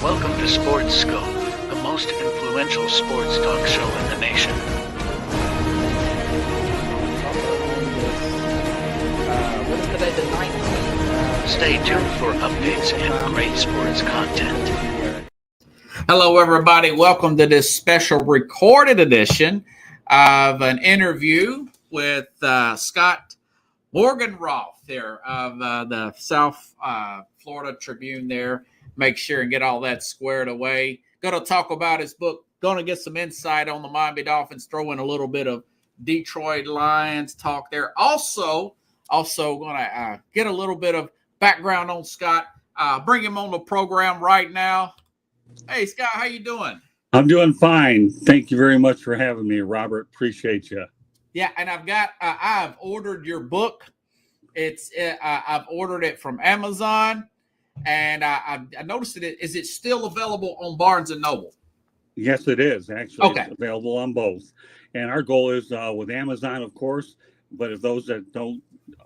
Welcome to Sports Scope, the most influential sports talk show in the nation. What is today, the 19th? Stay tuned for updates and great sports content. Hello, everybody. Welcome to this special recorded edition of an interview with Scott Morganroth there of the South Florida Tribune there. Make sure and get all that squared away. Going to talk about his book. Going to get some insight on the Miami Dolphins. Throw in a little bit of Detroit Lions talk there. Also going to get a little bit of background on Scott. Bring him on the program right now. Hey, Scott, how you doing? I'm doing fine. Thank you very much for having me, Robert. Appreciate you. Yeah, and I've ordered your book. I've ordered it from Amazon. And I noticed it. Is it still available on Barnes & Noble? Yes, it is. Actually, okay. It's available on both. And our goal is with Amazon, of course. But if those that don't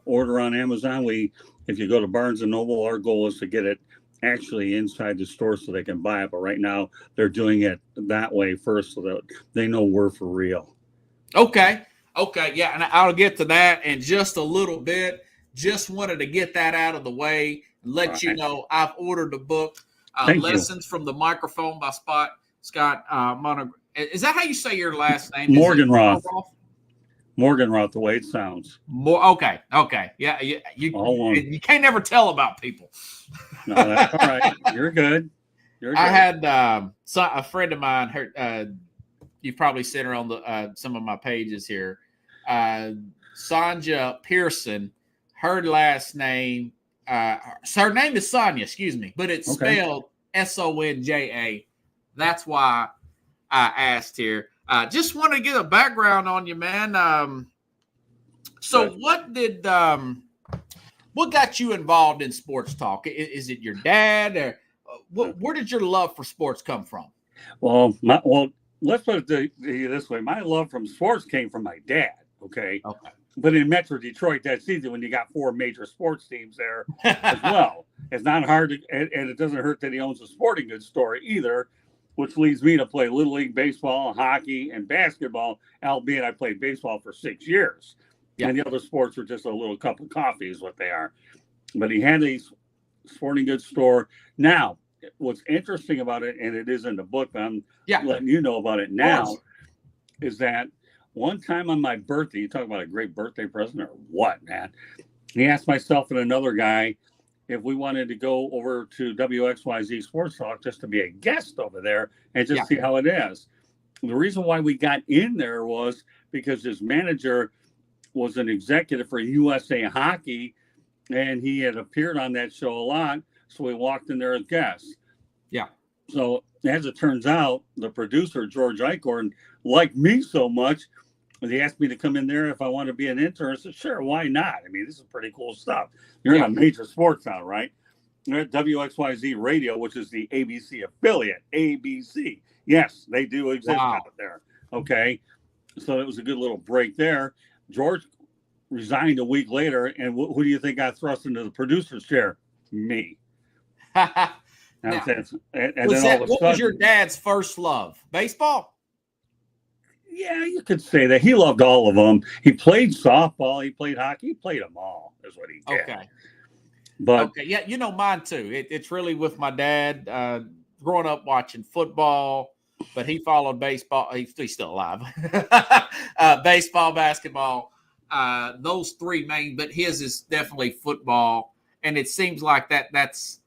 order on Amazon, if you go to Barnes & Noble, our goal is to get it actually inside the store so they can buy it. But right now, they're doing it that way first so that they know we're for real. Okay. Yeah, and I'll get to that in just a little bit. Just wanted to get that out of the way. Let you know I've ordered the book, Lessons from the Microphone by Scott Monaghan. Is that how you say your last name? Morganroth. Morganroth, the way it sounds. Okay. Yeah, you can't never tell about people. No, that's all right. You're good. I had a friend of mine. You've probably seen her on some of my pages here. Sonja Pearson. Her last name. Her name is Sonia, excuse me, but it's spelled Sonja. That's why I asked here. Just want to get a background on you, man. So what got you involved in sports talk? Is it your dad, or where did your love for sports come from? Well, let's put it to you this way. My love from sports came from my dad. Okay. But in Metro Detroit, that's easy when you got four major sports teams there as well. It's not hard and it doesn't hurt that he owns a sporting goods store either, which leads me to play Little League baseball, hockey, and basketball, albeit I played baseball for 6 years. Yeah. And the other sports are just a little cup of coffee is what they are. But he had a sporting goods store. Now, what's interesting about it, and it is in the book, I'm letting you know about it now, is that one time on my birthday, you talk about a great birthday present or what, man? He asked myself and another guy if we wanted to go over to WXYZ Sports Talk just to be a guest over there and just see how it is. The reason why we got in there was because his manager was an executive for USA Hockey, and he had appeared on that show a lot, so we walked in there as guests. Yeah. So as it turns out, the producer, George Eichhorn, liked me so much, he asked me to come in there if I want to be an intern. I said, sure, why not? I mean, this is pretty cool stuff. You're in a major sports town, right? You're at WXYZ Radio, which is the ABC affiliate. ABC. Yes, they do exist out there. Okay. So it was a good little break there. George resigned a week later, and who do you think got thrust into the producer's chair? Me. What was your dad's first love? Baseball? Yeah, you could say that. He loved all of them. He played softball. He played hockey. He played them all, is what he did. Okay. But yeah, mine too. It's really with my dad. Growing up watching football, but he followed baseball. He's still alive. Baseball, basketball, those three main. But his is definitely football, and it seems like that's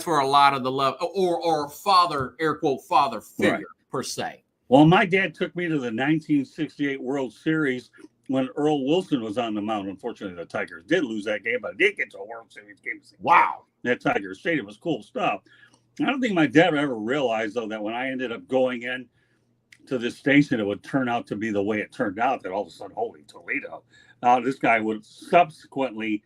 where a lot of the love or father, air quote, father figure per se. Well, my dad took me to the 1968 World Series when Earl Wilson was on the mound. Unfortunately, the Tigers did lose that game, but did get to a World Series game. Wow. That Tiger Stadium was cool stuff. I don't think my dad ever realized, though, that when I ended up going in to this station, it would turn out to be the way it turned out, that all of a sudden, holy Toledo. This guy would subsequently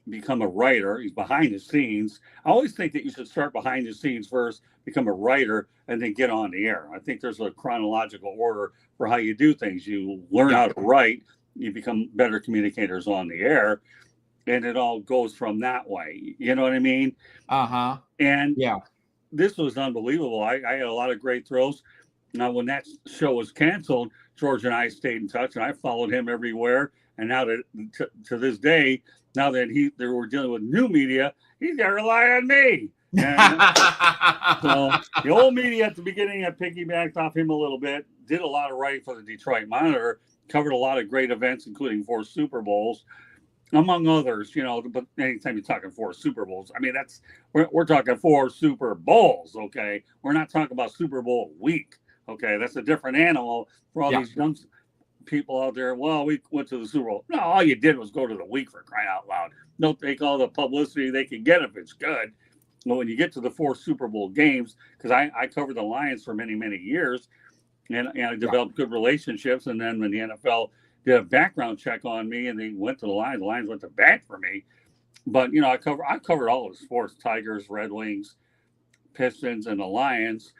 become a writer. He's behind the scenes. I always think that you should start behind the scenes first, become a writer, and then get on the air. I think there's a chronological order for how you do things. You learn how to write, you become better communicators on the air, and it all goes from that way. You know what I mean? Uh-huh. And this was unbelievable. I had a lot of great throws. Now, when that show was canceled, George and I stayed in touch, and I followed him everywhere. And now that to this day, now that they were dealing with new media, he's got to rely on me. And so the old media at the beginning, I piggybacked off him a little bit, did a lot of writing for the Detroit Monitor, covered a lot of great events, including 4 Super Bowls, among others, but anytime you're talking 4 Super Bowls, I mean, we're talking 4 Super Bowls, okay? We're not talking about Super Bowl week, okay? That's a different animal for all these young people out there. Well, we went to the Super Bowl. No, all you did was go to the week, for crying out loud. Don't take all the publicity they can get if it's good. But when you get to the 4 Super Bowl games, because I covered the Lions for many, many years, and I developed good relationships, and then when the NFL did a background check on me and they went to the Lions went to bat for me. But, I covered all of the sports, Tigers, Red Wings, Pistons, and the Lions.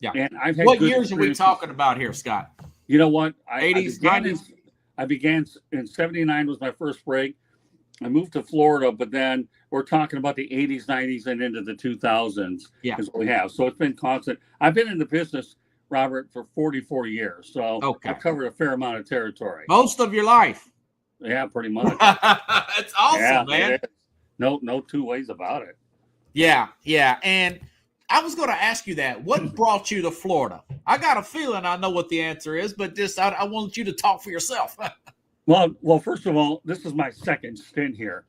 Yeah. And I've had what years are we talking about here, Scott? You know what? 80s, 90s? I began in 79 was my first break. I moved to Florida, but then we're talking about the 80s, 90s, and into the 2000s is what we have. So it's been constant. I've been in the business, Robert, for 44 years. So I've covered a fair amount of territory. Most of your life. Yeah, pretty much. It's awesome, man. No two ways about it. Yeah. And I was going to ask you that. What brought you to Florida? I got a feeling I know what the answer is, but just I want you to talk for yourself. Well, first of all, this is my second stint here.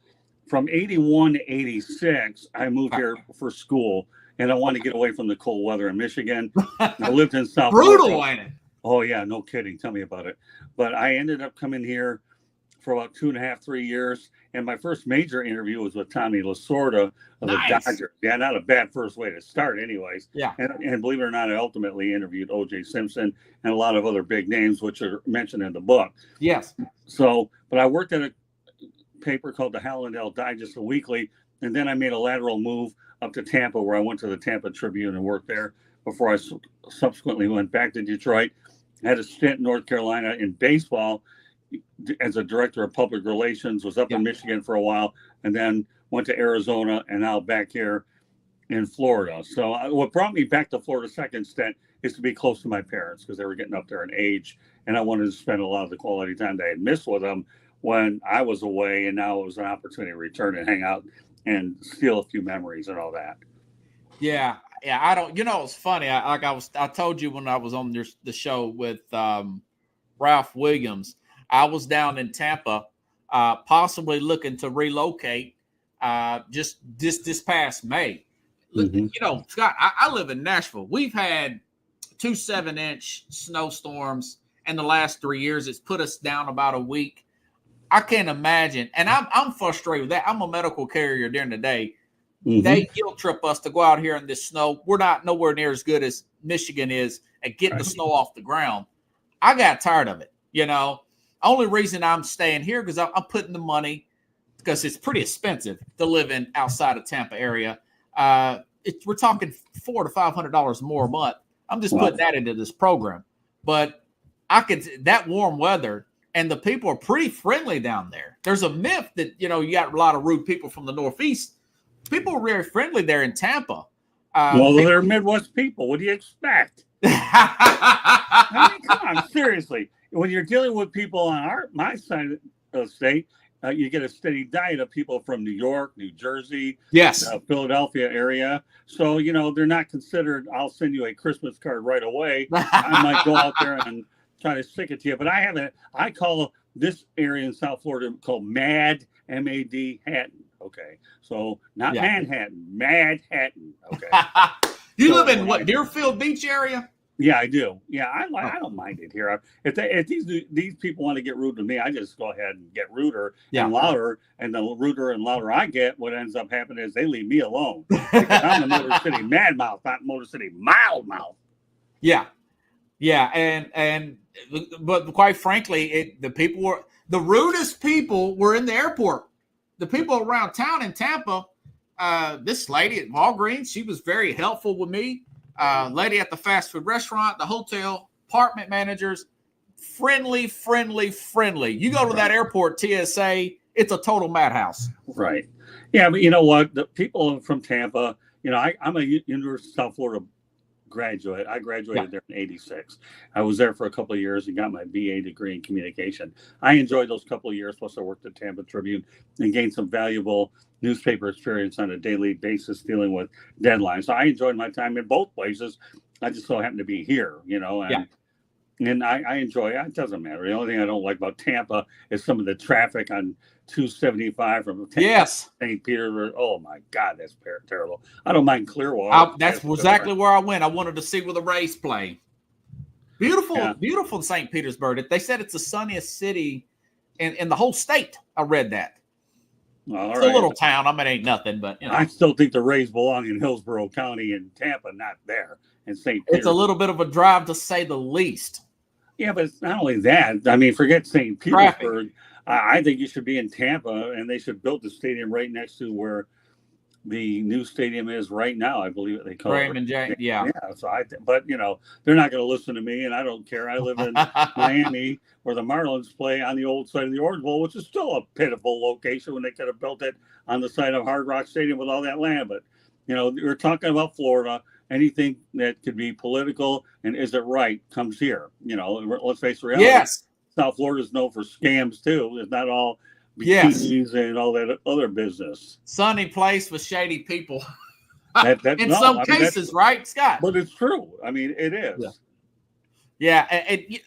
From 81 to 86, I moved here for school, and I wanted to get away from the cold weather in Michigan. I lived in South Brutal, ain't it? Oh, yeah, no kidding. Tell me about it. But I ended up coming here for about 2.5, 3 years. And my first major interview was with Tommy Lasorda of the Dodgers. Yeah, not a bad first way to start anyways. Yeah. And believe it or not, I ultimately interviewed O.J. Simpson and a lot of other big names, which are mentioned in the book. Yes. So, but I worked at a paper called the Hallandale Digest, a weekly. And then I made a lateral move up to Tampa, where I went to the Tampa Tribune and worked there before I subsequently went back to Detroit. I had a stint in North Carolina in baseball as a director of public relations, was up in Michigan for a while, and then went to Arizona, and now back here in Florida. So what brought me back to Florida second stint is to be close to my parents, because they were getting up there in age, and I wanted to spend a lot of the quality time that I had missed with them when I was away, and now it was an opportunity to return and hang out and steal a few memories and all that. Yeah. I don't. It's funny. I told you when I was on the show with Ralph Williams. I was down in Tampa, possibly looking to relocate just this past May. Mm-hmm. Scott, I live in Nashville. We've had 2 7-inch snowstorms in the last 3 years. It's put us down about a week. I can't imagine. And I'm frustrated with that. I'm a medical carrier during the day. Mm-hmm. They guilt trip us to go out here in this snow. We're not nowhere near as good as Michigan is at getting the snow off the ground. I got tired of it, Only reason I'm staying here because I'm putting the money, because it's pretty expensive to live in outside of Tampa area. We're talking $400 to $500 more a month. I'm just putting that into this program. But that warm weather, and the people are pretty friendly down there. There's a myth that, you got a lot of rude people from the Northeast. People are very friendly there in Tampa. They're Midwest people. What do you expect? I mean, come on, seriously. When you're dealing with people on my side of the state, you get a steady diet of people from New York, New Jersey, Philadelphia area. So, they're not considered, I'll send you a Christmas card right away. I might go out there and try to stick it to you. But I call this area in South Florida called MAD, M-A-D, Hatton. Okay. So not Manhattan, Mad Hatton. Okay. You live in what, Deerfield Beach area? Yeah, I do. Yeah, I don't mind it here. If these people want to get rude to me, I just go ahead and get ruder and louder. And the ruder and louder I get, what ends up happening is they leave me alone. Because I'm the Motor City Mad Mouth, not Motor City Mild Mouth. Yeah, but quite frankly, the rudest people were in the airport. The people around town in Tampa. This lady at Walgreens, she was very helpful with me. Lady at the fast food restaurant, the hotel, apartment managers, friendly. You go to that airport, TSA, it's a total madhouse. Right. Yeah, but you know what? The people from Tampa, I'm a University of South Florida graduate. I graduated there in '86. I was there for a couple of years and got my BA degree in communication. I enjoyed those couple of years. Plus, I worked at Tampa Tribune and gained some valuable newspaper experience on a daily basis dealing with deadlines. So I enjoyed my time in both places. I just so happened to be here, and I enjoy it. It doesn't matter. The only thing I don't like about Tampa is some of the traffic on 275 from Tampa to St. Petersburg. Oh my God, that's terrible. I don't mind Clearwater. That's exactly where I went. I wanted to see where the Rays play. Beautiful, beautiful St. Petersburg. They said it's the sunniest city in the whole state. I read that. It's a little town. I mean, it ain't nothing, but I still think the Rays belong in Hillsborough County and Tampa, not there in St. Petersburg. It's a little bit of a drive, to say the least. Yeah, but it's not only that. I mean, forget St. Petersburg. I think you should be in Tampa, and they should build the stadium right next to where the new stadium is right now. I believe they call Raymond James. Yeah. So but they're not going to listen to me, and I don't care. I live in Miami, where the Marlins play on the old side of the Orange Bowl, which is still a pitiful location when they could have built it on the side of Hard Rock Stadium with all that land. But we're talking about Florida. Anything that could be political and is it right comes here. Let's face reality. Yes. South Florida is known for scams too. It's not all bikinis and all that other business. Sunny place with shady people. In some cases, right, Scott? But it's true. I mean, it is. Yeah.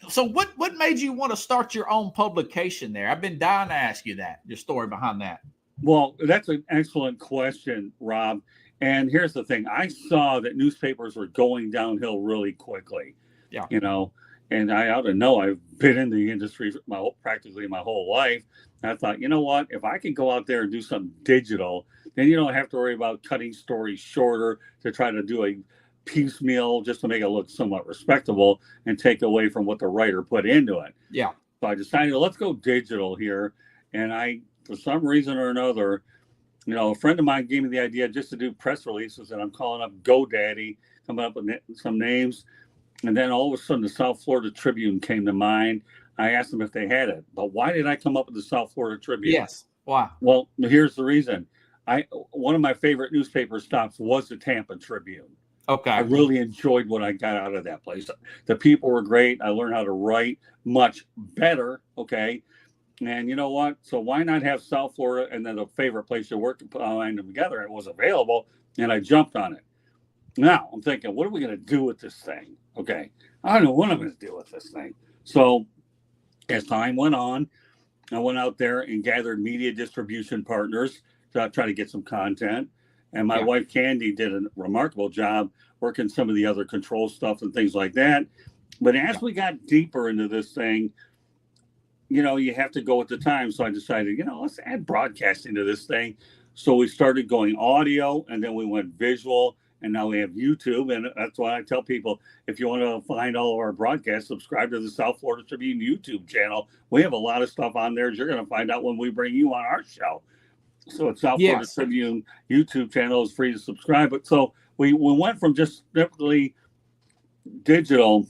So what made you want to start your own publication there? I've been dying to ask you that, your story behind that. Well, that's an excellent question, Rob. And here's the thing. I saw that newspapers were going downhill really quickly. Yeah. And I ought to know. I've been in the industry practically my whole life. And I thought, you know what? If I can go out there and do something digital, then you don't have to worry about cutting stories shorter to try to do a piecemeal just to make it look somewhat respectable and take away from what the writer put into it. Yeah. So I decided, let's go digital here. And for some reason or another, a friend of mine gave me the idea just to do press releases, and I'm calling up GoDaddy, coming up with some names. And then all of a sudden, the South Florida Tribune came to mind. I asked them if they had it. But why did I come up with the South Florida Tribune? Yes. Why? Well, here's the reason. One of my favorite newspaper stops was the Tampa Tribune. Okay. I really enjoyed what I got out of that place. The people were great. I learned how to write much better. Okay. And you know what? So why not have South Florida and then a favorite place to work and put them together? It was available, and I jumped on it. Now I'm thinking, what are we going to do with this thing? Okay, I don't know what I'm going to do with this thing. So as time went on, I went out there and gathered media distribution partners to try to get some content. And my wife, Candy, did a remarkable job working some of the other control stuff and things like that. But as we got deeper into this thing, you have to go with the time. So I decided, let's add broadcasting to this thing. So we started going audio, and then we went visual, and now we have YouTube. And that's why I tell people, if you want to find all of our broadcasts, subscribe to the South Florida Tribune YouTube channel. We have a lot of stuff on there. You're going to find out when we bring you on our show. So it's South Florida Tribune YouTube channel is free to subscribe. But so we went from just strictly digital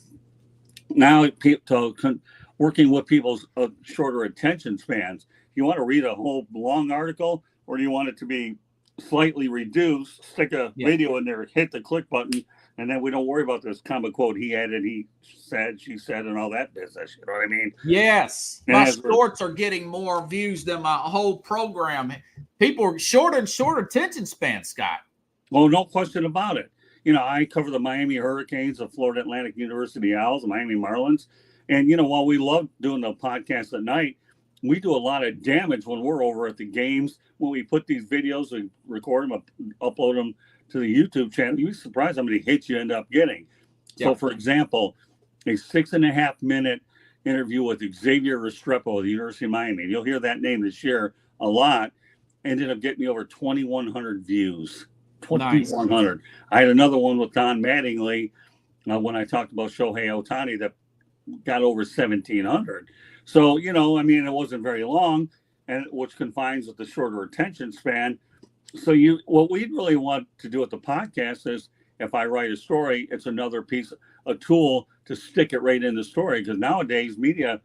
now to working with people's shorter attention spans. You want to read a whole long article, or do you want it to be slightly reduced, stick a video in there, hit the click button, and then we don't worry about this comic quote he added, he said, she said, and all that business. You know what I mean? Yes. My shorts are getting more views than my whole program. People are shorter and shorter attention span, Scott. Well, no question about it. I cover the Miami Hurricanes, the Florida Atlantic University Owls, the Miami Marlins. And, while we love doing the podcast at night, we do a lot of damage when we're over at the games. When we put these videos and record them, upload them to the YouTube channel, you'd be surprised how many hits you end up getting. Yeah. So, for example, a 6.5-minute interview with Xavier Restrepo of the University of Miami. You'll hear that name this year a lot. Ended up getting me over 2,100 views. 2,100. Nice. I had another one with Don Mattingly when I talked about Shohei Ohtani that got over 1,700. So, it wasn't very long, and which confines with the shorter attention span. So what we really want to do with the podcast is, if I write a story, it's another piece, a tool to stick it right in the story. Because nowadays media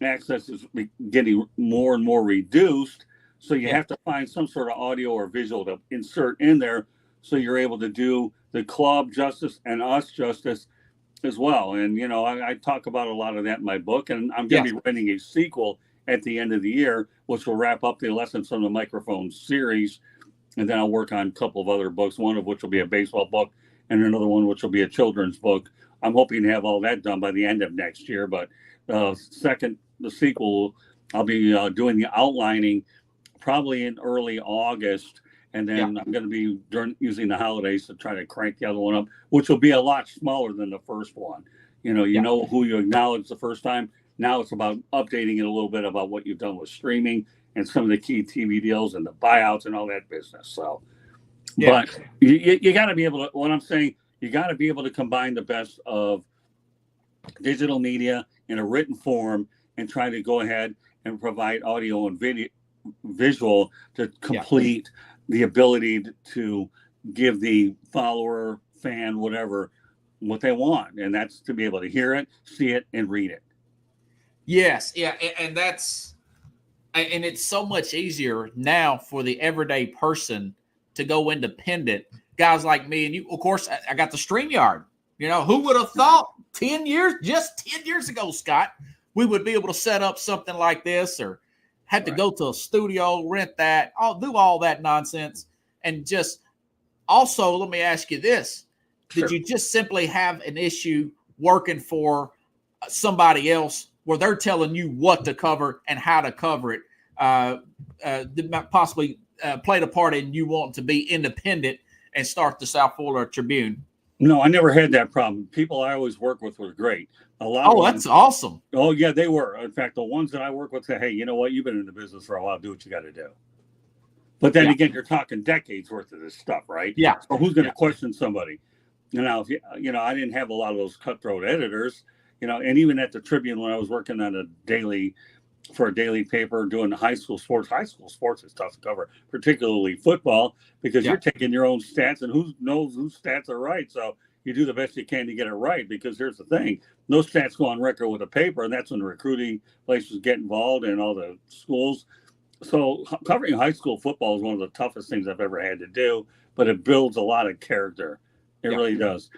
access is getting more and more reduced. So you have to find some sort of audio or visual to insert in there so you're able to do the club justice and us justice as well. And I talk about a lot of that in my book, and I'm going to be writing a sequel at the end of the year, which will wrap up the Lessons from the Microphone series. And then I'll work on a couple of other books, one of which will be a baseball book and another one which will be a children's book. I'm hoping to have all that done by the end of next year. But the sequel, I'll be doing the outlining probably in early August. And then I'm going to be using the holidays to try to crank the other one up, which will be a lot smaller than the first one. You know who you acknowledge the first time. Now it's about updating it a little bit about what you've done with streaming and some of the key TV deals and the buyouts and all that business. So, but you got to be able to, what I'm saying, you got to be able to combine the best of digital media in a written form and try to go ahead and provide audio and visual to complete the ability to give the follower, fan, whatever, what they want. And that's to be able to hear it, see it, and read it. Yes. Yeah. And it's so much easier now for the everyday person to go independent. Guys like me and you, of course, I got the StreamYard. Who would have thought 10 years ago, Scott, we would be able to set up something like this, or had to go to a studio, rent that, do all that nonsense. And just also, let me ask you this. Did you just simply have an issue working for somebody else where they're telling you what to cover and how to cover it? Did possibly played a part in you wanting to be independent and start the South Florida Tribune? No, I never had that problem. People I always work with were great. That's awesome. Oh, yeah, they were. In fact, the ones that I work with say, hey, you know what? You've been in the business for a while. Do what you got to do. But then again, you're talking decades worth of this stuff, right? Yeah. So who's going to question somebody? Now, if I didn't have a lot of those cutthroat editors, and even at the Tribune when I was working on a daily paper doing high school sports is tough to cover, particularly football, because you're taking your own stats, and who knows whose stats are right. So you do the best you can to get it right, because here's the thing. Those stats go on record with a paper, and that's when the recruiting places get involved and all the schools. So covering high school football is one of the toughest things I've ever had to do, but it builds a lot of character. It really does.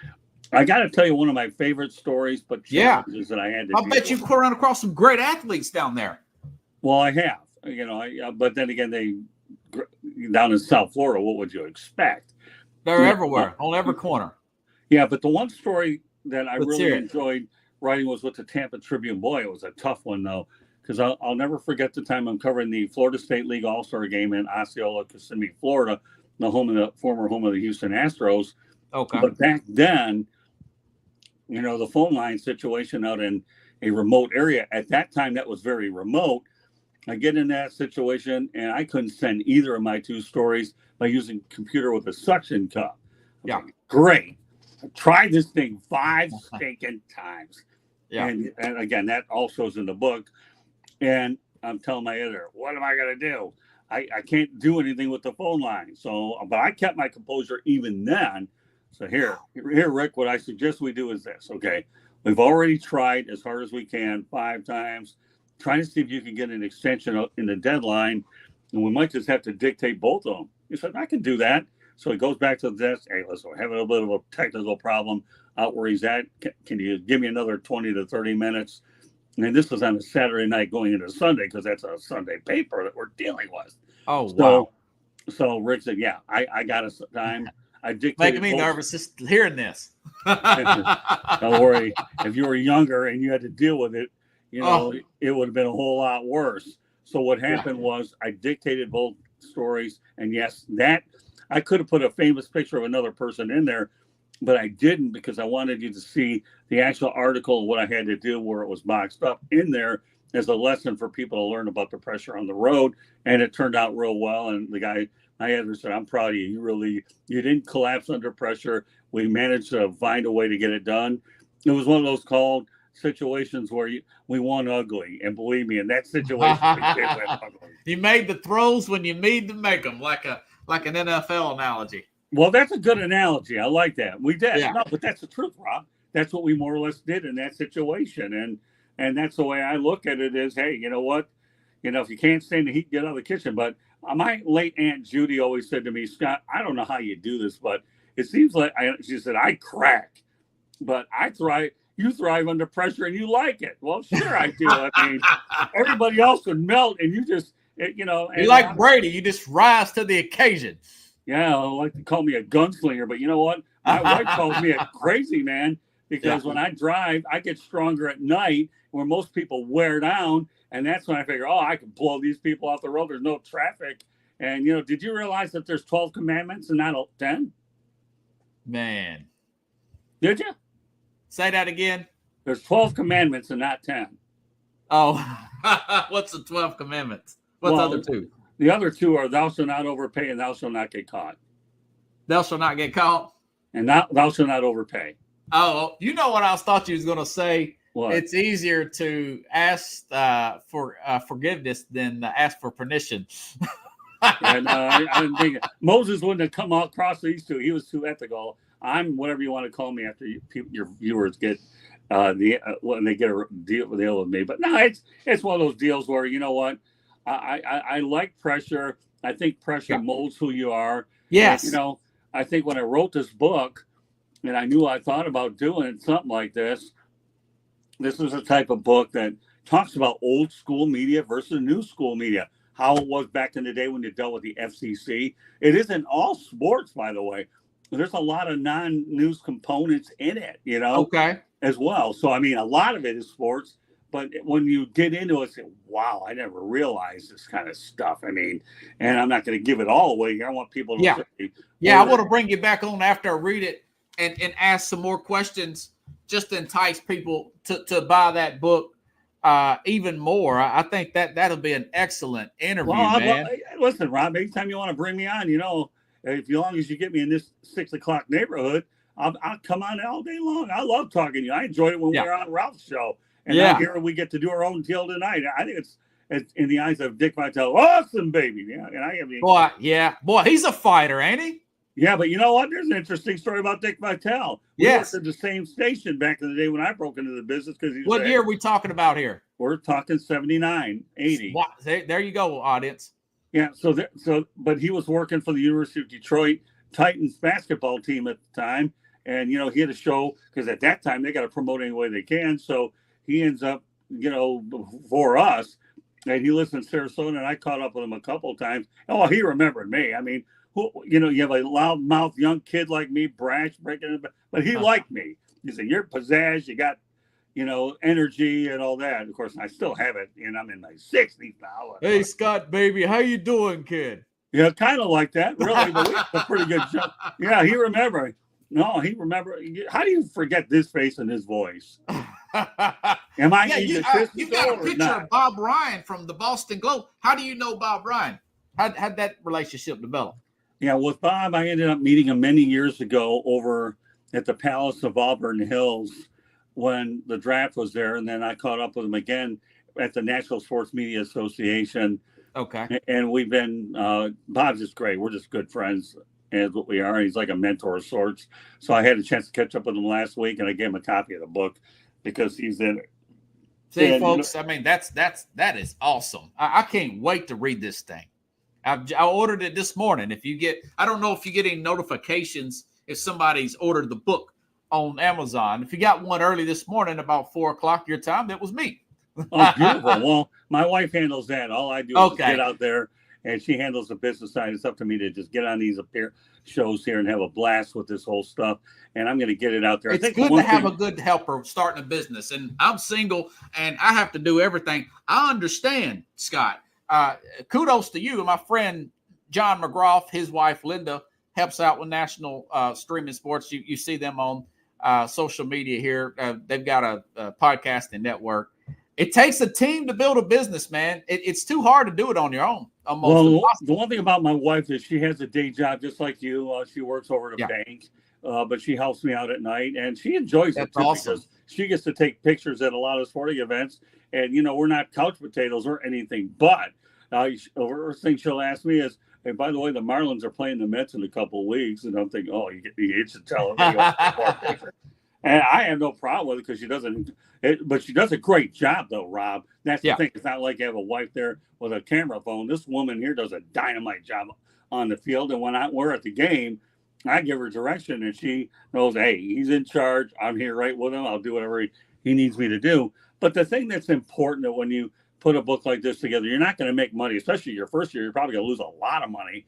I got to tell you one of my favorite stories, but challenges that I had to I bet you've run across some great athletes down there. Well, I have, but then again, down in South Florida, what would you expect? They're everywhere, on every corner. Yeah, but the one story that I really enjoyed writing was with the Tampa Tribune. Boy, it was a tough one, though, because I'll never forget the time I'm covering the Florida State League All-Star game in Osceola, Kissimmee, Florida, the former home of the Houston Astros. Okay. But back then, the phone line situation out in a remote area, at that time, that was very remote. I get in that situation, and I couldn't send either of my two stories by using computer with a suction cup. Like, great. I tried this thing 5 stinking times. Yeah. And again, that all shows in the book. And I'm telling my editor, what am I going to do? I can't do anything with the phone line. But I kept my composure even then. So here, Rick, what I suggest we do is this. Okay. We've already tried as hard as we can 5 times, trying to see if you can get an extension in the deadline. And we might just have to dictate both of them. He said, I can do that. So he goes back to the desk. Hey, listen, we're having a bit of a technical problem out where he's at. Can you give me another 20 to 30 minutes? And this was on a Saturday night going into Sunday, because that's a Sunday paper that we're dealing with. Oh, wow. So Rick said, yeah, I got us time. I dictated. Making me nervous just hearing this. Don't worry. If you were younger and you had to deal with it, it would have been a whole lot worse. So what happened was I dictated both stories. And yes, that I could have put a famous picture of another person in there, but I didn't, because I wanted you to see the actual article, what I had to do, where it was boxed up in there as a lesson for people to learn about the pressure on the road. And it turned out real well. And the guy, my editor, said, I'm proud of you. You didn't collapse under pressure. We managed to find a way to get it done. It was one of those called situations where we won ugly. And believe me, in that situation, we did win ugly. You made the throws when you need to make them, like an NFL analogy. Well, that's a good analogy. I like that. We did. Yeah. No, but that's the truth, Rob. That's what we more or less did in that situation. And that's the way I look at it is, hey, you know what? If you can't stand the heat, get out of the kitchen. But My late Aunt Judy always said to me, Scott, I don't know how you do this, but it seems like she said, I crack, but I thrive. You thrive under pressure and you like it. Well, sure I do. I mean, everybody else would melt and you just, you know. You like Brady. You just rise to the occasion. Yeah, I like to call me a gunslinger, but you know what? My wife calls me a crazy man because when I drive, I get stronger at night where most people wear down. And that's when I figure, oh, I can blow these people off the road. There's no traffic. And, you know, did you realize that there's 12 commandments and not 10? Man. Did you? Say that again. There's 12 commandments and not 10. Oh, what's the 12 commandments? What's the other two? The other two are thou shalt not overpay and thou shalt not get caught. Thou shalt not get caught? And thou shalt not overpay. Oh, you know what I thought you was going to say? What? It's easier to ask for forgiveness than ask for permission. And I didn't think Moses wouldn't have come across these two. He was too ethical. I'm whatever you want to call me after your viewers get when they get a deal with me. But no, it's one of those deals where, you know what, I like pressure. I think pressure molds who you are. Yes. And, you know, I think when I wrote this book, and I knew I thought about doing something like this. This is a type of book that talks about old school media versus new school media. How it was back in the day when you dealt with the FCC. It isn't all sports, by the way. There's a lot of non-news components in it, you know, as well. So, I mean, a lot of it is sports. But when you get into it, say, wow, I never realized this kind of stuff. I mean, and I'm not going to give it all away. I want people to say, I want to bring you back on after I read it and ask some more questions just to entice people to buy that book even more. I think that'll be an excellent interview, man. Listen, Rob, anytime you want to bring me on, you know, as long as you get me in this 6 o'clock neighborhood, I'll come on all day long. I love talking to you. I enjoyed it when we were on Ralph's show. And now here we get to do our own deal tonight. I think it's in the eyes of Dick Vitale, awesome, baby. Yeah, and I have boy, he's a fighter, ain't he? Yeah, but you know what? There's an interesting story about Dick Vitale. We worked at the same station back in the day when I broke into the business. What year are we talking about here? We're talking 79, 80. There you go, audience. Yeah, but he was working for the University of Detroit Titans basketball team at the time. And, you know, he had a show because at that time they got to promote any way they can. So he ends up, you know, for us. And he lives in Sarasota, and I caught up with him a couple of times. Oh, he remembered me. I mean, you know, you have a loudmouth young kid like me, brash, breaking it, but he liked me. He said, "You're pizzazz, you got, you know, energy and all that." Of course, I still have it, and I'm in my 60s now. Hey, Scott, baby, how you doing, kid? Yeah, kind of like that, really. But we have a pretty good show. Yeah, he remembered. No, he remembered. How do you forget this face and his voice? Am I? You got a picture of Bob Ryan from the Boston Globe. How do you know Bob Ryan? How'd that relationship develop? Yeah, with Bob, I ended up meeting him many years ago over at the Palace of Auburn Hills when the draft was there. And then I caught up with him again at the National Sports Media Association. Okay. And we've been, Bob's just great. We're just good friends as what we are. He's like a mentor of sorts. So I had a chance to catch up with him last week, and I gave him a copy of the book because he's in it. See, folks, I mean, that is awesome. I can't wait to read this thing. I ordered it this morning. I don't know if you get any notifications if somebody's ordered the book on Amazon. If you got one early this morning about 4:00 your time, that was me. Oh, beautiful. Well, my wife handles that. All I do is get out there, and she handles the business side. It's up to me to just get on these shows here and have a blast with this whole stuff. And I'm going to get it out there. It's good to have a good helper starting a business. And I'm single, and I have to do everything. I understand, Scott. Kudos to you. And my friend John McGrath, his wife Linda, helps out with National Streaming Sports. You see them on social media here. They've got a podcasting network. It takes a team to build a business, man. It's too hard to do it on your own. Well, the one thing about my wife is she has a day job just like you. She works over at a bank, but she helps me out at night, and she enjoys it too because she gets to take pictures at a lot of sporting events. And, you know, we're not couch potatoes or anything, but the first thing she'll ask me is, hey, by the way, the Marlins are playing the Mets in a couple of weeks. And I'm thinking, oh, you should tell her. And I have no problem with it because she doesn't. But she does a great job, though, Rob. That's the thing. It's not like you have a wife there with a camera phone. This woman here does a dynamite job on the field. And when we're at the game, I give her direction, and she knows, hey, he's in charge. I'm here right with him. I'll do whatever he needs me to do. But the thing that's important that when you put a book like this together, you're not going to make money, especially your first year. You're probably going to lose a lot of money.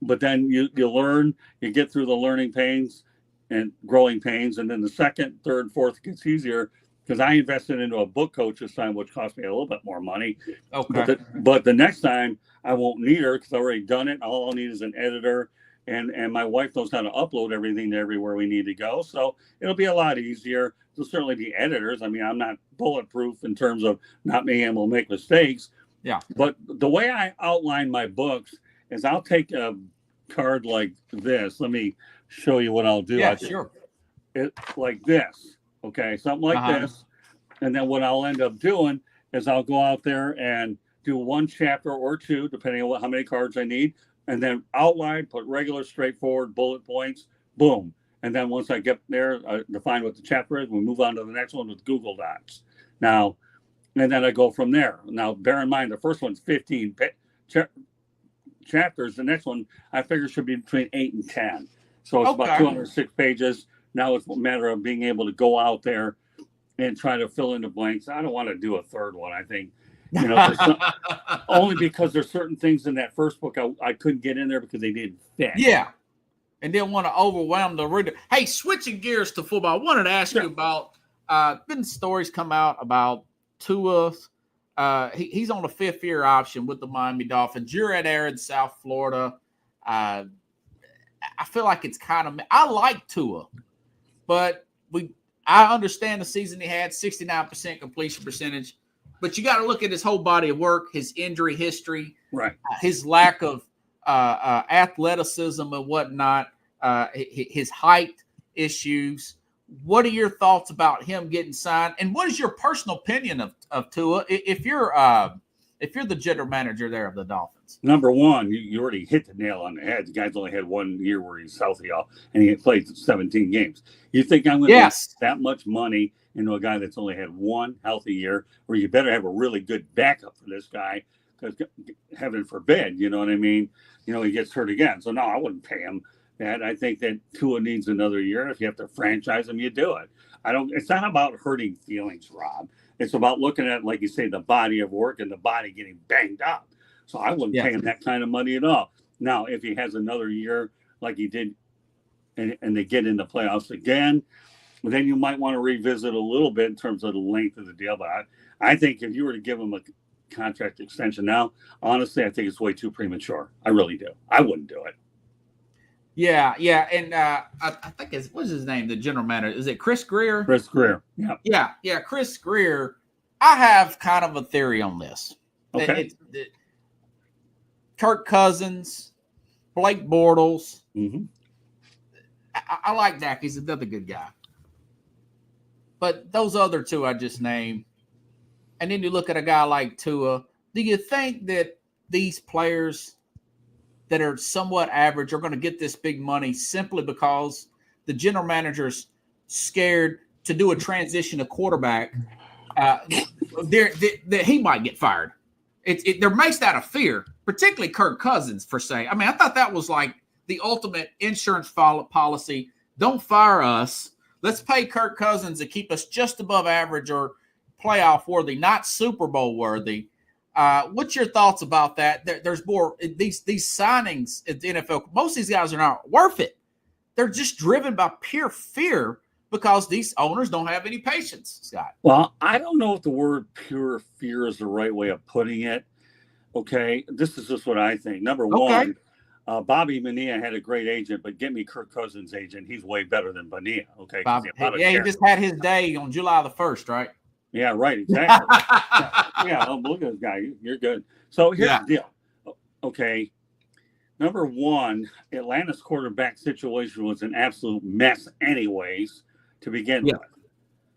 But then you learn, you get through the learning pains and growing pains. And then the second, third, fourth gets easier because I invested into a book coach this time, which cost me a little bit more money. Okay. But the next time I won't need her because I've already done it. All I'll need is an editor. And my wife knows how to upload everything to everywhere we need to go. So it'll be a lot easier. There'll certainly be editors. I mean, I'm not bulletproof in terms of not being able to make mistakes. Yeah. But the way I outline my books is I'll take a card like this. Let me show you what I'll do. Yeah, sure. It like this. Okay, something like this. And then what I'll end up doing is I'll go out there and do one chapter or two, depending on how many cards I need, and then outline, put regular, straightforward bullet points, boom. And then once I get there, I define what the chapter is, we move on to the next one with Google Docs. Now, and then I go from there. Now, bear in mind, the first one's 15 chapters. The next one, I figure, should be between 8 and 10. So it's about 206 pages. Now it's a matter of being able to go out there and try to fill in the blanks. I don't want to do a third one. I think, only because there's certain things in that first book I couldn't get in there because they didn't fit. Yeah. And didn't want to overwhelm the reader. Hey, switching gears to football, I wanted to ask you about, been stories come out about Tua. He's on a 5th-year option with the Miami Dolphins. You're at Arid, South Florida. I feel like it's kind of – I like Tua, but I understand the season he had, 69% completion percentage. But you got to look at his whole body of work, his injury history, right? His lack of athleticism and whatnot, his height issues. What are your thoughts about him getting signed? And what is your personal opinion of Tua if you're the general manager there of the Dolphins? Number one, you already hit the nail on the head. The guy's only had 1 year where he's healthy, and he played 17 games. You think I'm going to invest that much money into a guy that's only had 1 healthy year, where you better have a really good backup for this guy, because heaven forbid, you know what I mean? He gets hurt again. So no, I wouldn't pay him that. I think that Tua needs another year. If you have to franchise him, you do it. It's not about hurting feelings, Rob. It's about looking at, like you say, the body of work and the body getting banged up. So I wouldn't pay him that kind of money at all. Now, if he has another year like he did and they get in the playoffs again, then you might want to revisit a little bit in terms of the length of the deal. But I think if you were to give him a contract extension now, honestly, I think it's way too premature. I really do. I wouldn't do it. Yeah. And I think what's his name? The general manager. Is it Chris Greer? Chris Greer. Yeah. Chris Greer. I have kind of a theory on this. Okay. Kirk Cousins, Blake Bortles. Mm-hmm. I like Dak. He's another good guy. But those other two I just named, and then you look at a guy like Tua, do you think that these players that are somewhat average are going to get this big money simply because the general manager's scared to do a transition to quarterback? He might get fired. They're based out of fear, particularly Kirk Cousins, for saying. I mean, I thought that was like the ultimate insurance policy. Don't fire us. Let's pay Kirk Cousins to keep us just above average or playoff worthy, not Super Bowl worthy. What's your thoughts about that? There's more these signings at the NFL. Most of these guys are not worth it. They're just driven by pure fear because these owners don't have any patience, Scott. Well, I don't know if the word pure fear is the right way of putting it. Okay, this is just what I think. Number one, Bobby Bonilla had a great agent, but get me Kirk Cousins' agent. He's way better than Bonilla. Okay, he just had his day on July the 1st, right? Yeah, right, exactly. Look at this guy. You're good. So here's the deal. Okay, number one, Atlanta's quarterback situation was an absolute mess anyways to begin with.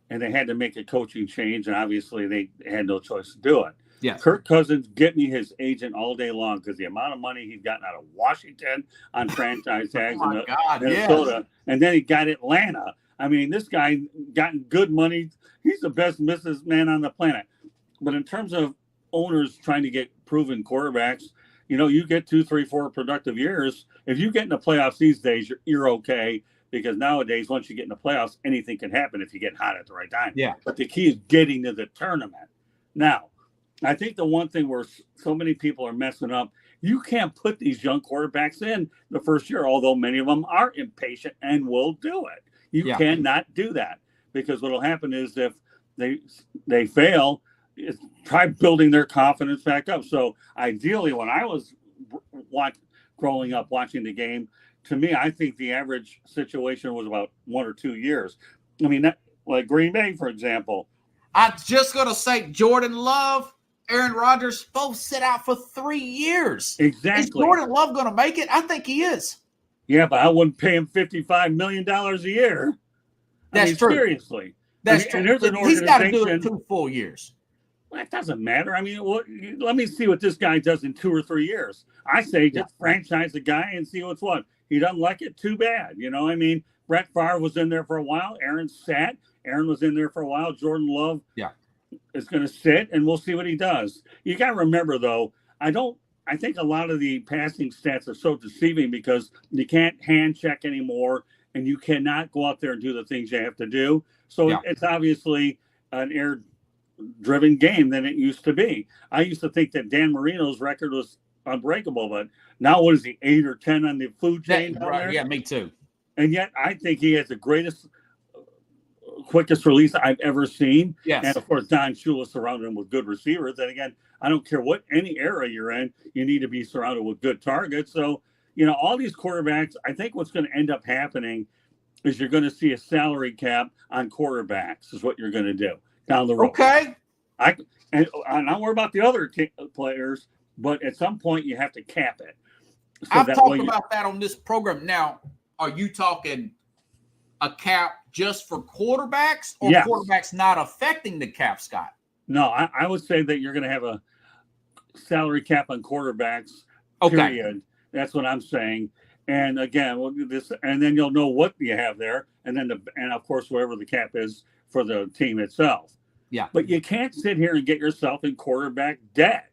And they had to make a coaching change, and obviously they had no choice to do it. Yeah, Kirk Cousins, get me his agent all day long, because the amount of money he's gotten out of Washington on franchise tags in Minnesota, and then he got Atlanta I mean, this guy gotten good money. He's the best businessman on the planet. But in terms of owners trying to get proven quarterbacks, you get 2, 3, 4 productive years. If you get in the playoffs these days, you're okay, because nowadays, once you get in the playoffs, anything can happen if you get hot at the right time. Yeah. But the key is getting to the tournament. Now, I think the one thing where so many people are messing up, you can't put these young quarterbacks in the first year, although many of them are impatient and will do it. You cannot do that, because what will happen is if they fail, try building their confidence back up. So ideally, when I was growing up watching the game, to me, I think the average situation was about 1 or 2 years. I mean, like Green Bay, for example. I'm just going to say Jordan Love, Aaron Rodgers both sit out for 3 years. Exactly. Is Jordan Love going to make it? I think he is. Yeah, but I wouldn't pay him $55 million a year. That's true. Seriously. That's true. And there's an He's got to do it organization. 2 full years. Well, it doesn't matter. I mean, let me see what this guy does in 2 or 3 years. I say just franchise the guy and see what's what. He doesn't like it, too bad. I mean, Brett Favre was in there for a while. Aaron sat. Aaron was in there for a while. Jordan Love is going to sit, and we'll see what he does. You got to remember, though, I think a lot of the passing stats are so deceiving because you can't hand check anymore, and you cannot go out there and do the things you have to do. So it's obviously an air-driven game than it used to be. I used to think that Dan Marino's record was unbreakable, but now what is he, 8 or 10 on the food chain down there? Yeah, me too. And yet I think he has the greatest, quickest release I've ever seen. Yes. And of course, Don Shula surrounded him with good receivers. And again, I don't care what any era you're in, you need to be surrounded with good targets. So, all these quarterbacks, I think what's going to end up happening is you're going to see a salary cap on quarterbacks is what you're going to do down the road. Okay. And I'm not worried about the other players, but at some point you have to cap it. So I've talked about that on this program. Now, are you talking a cap just for quarterbacks or quarterbacks not affecting the cap, Scott? No, I would say that you're going to have a salary cap on quarterbacks, period. Okay. That's what I'm saying. And again, and then you'll know what you have there, and then and of course wherever the cap is for the team itself. Yeah. But you can't sit here and get yourself in quarterback debt.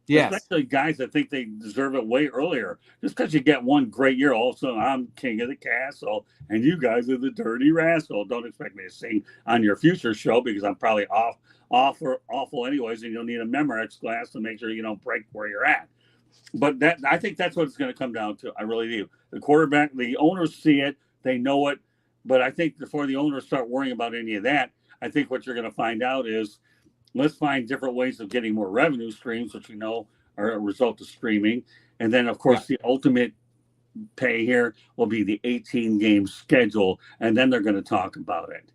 Yes. Especially guys that think they deserve it way earlier. Just because you get one great year, all of a sudden I'm king of the castle and you guys are the dirty rascal. Don't expect me to sing on your future show because I'm probably awful anyways, and you'll need a Memorex glass to make sure you don't break where you're at. But I think that's what it's going to come down to. I really do. The quarterback, the owners see it, they know it. But I think before the owners start worrying about any of that, I think what you're going to find out is let's find different ways of getting more revenue streams, which we know are a result of streaming. And then, of course, the ultimate pay here will be the 18-game schedule, and then they're going to talk about it.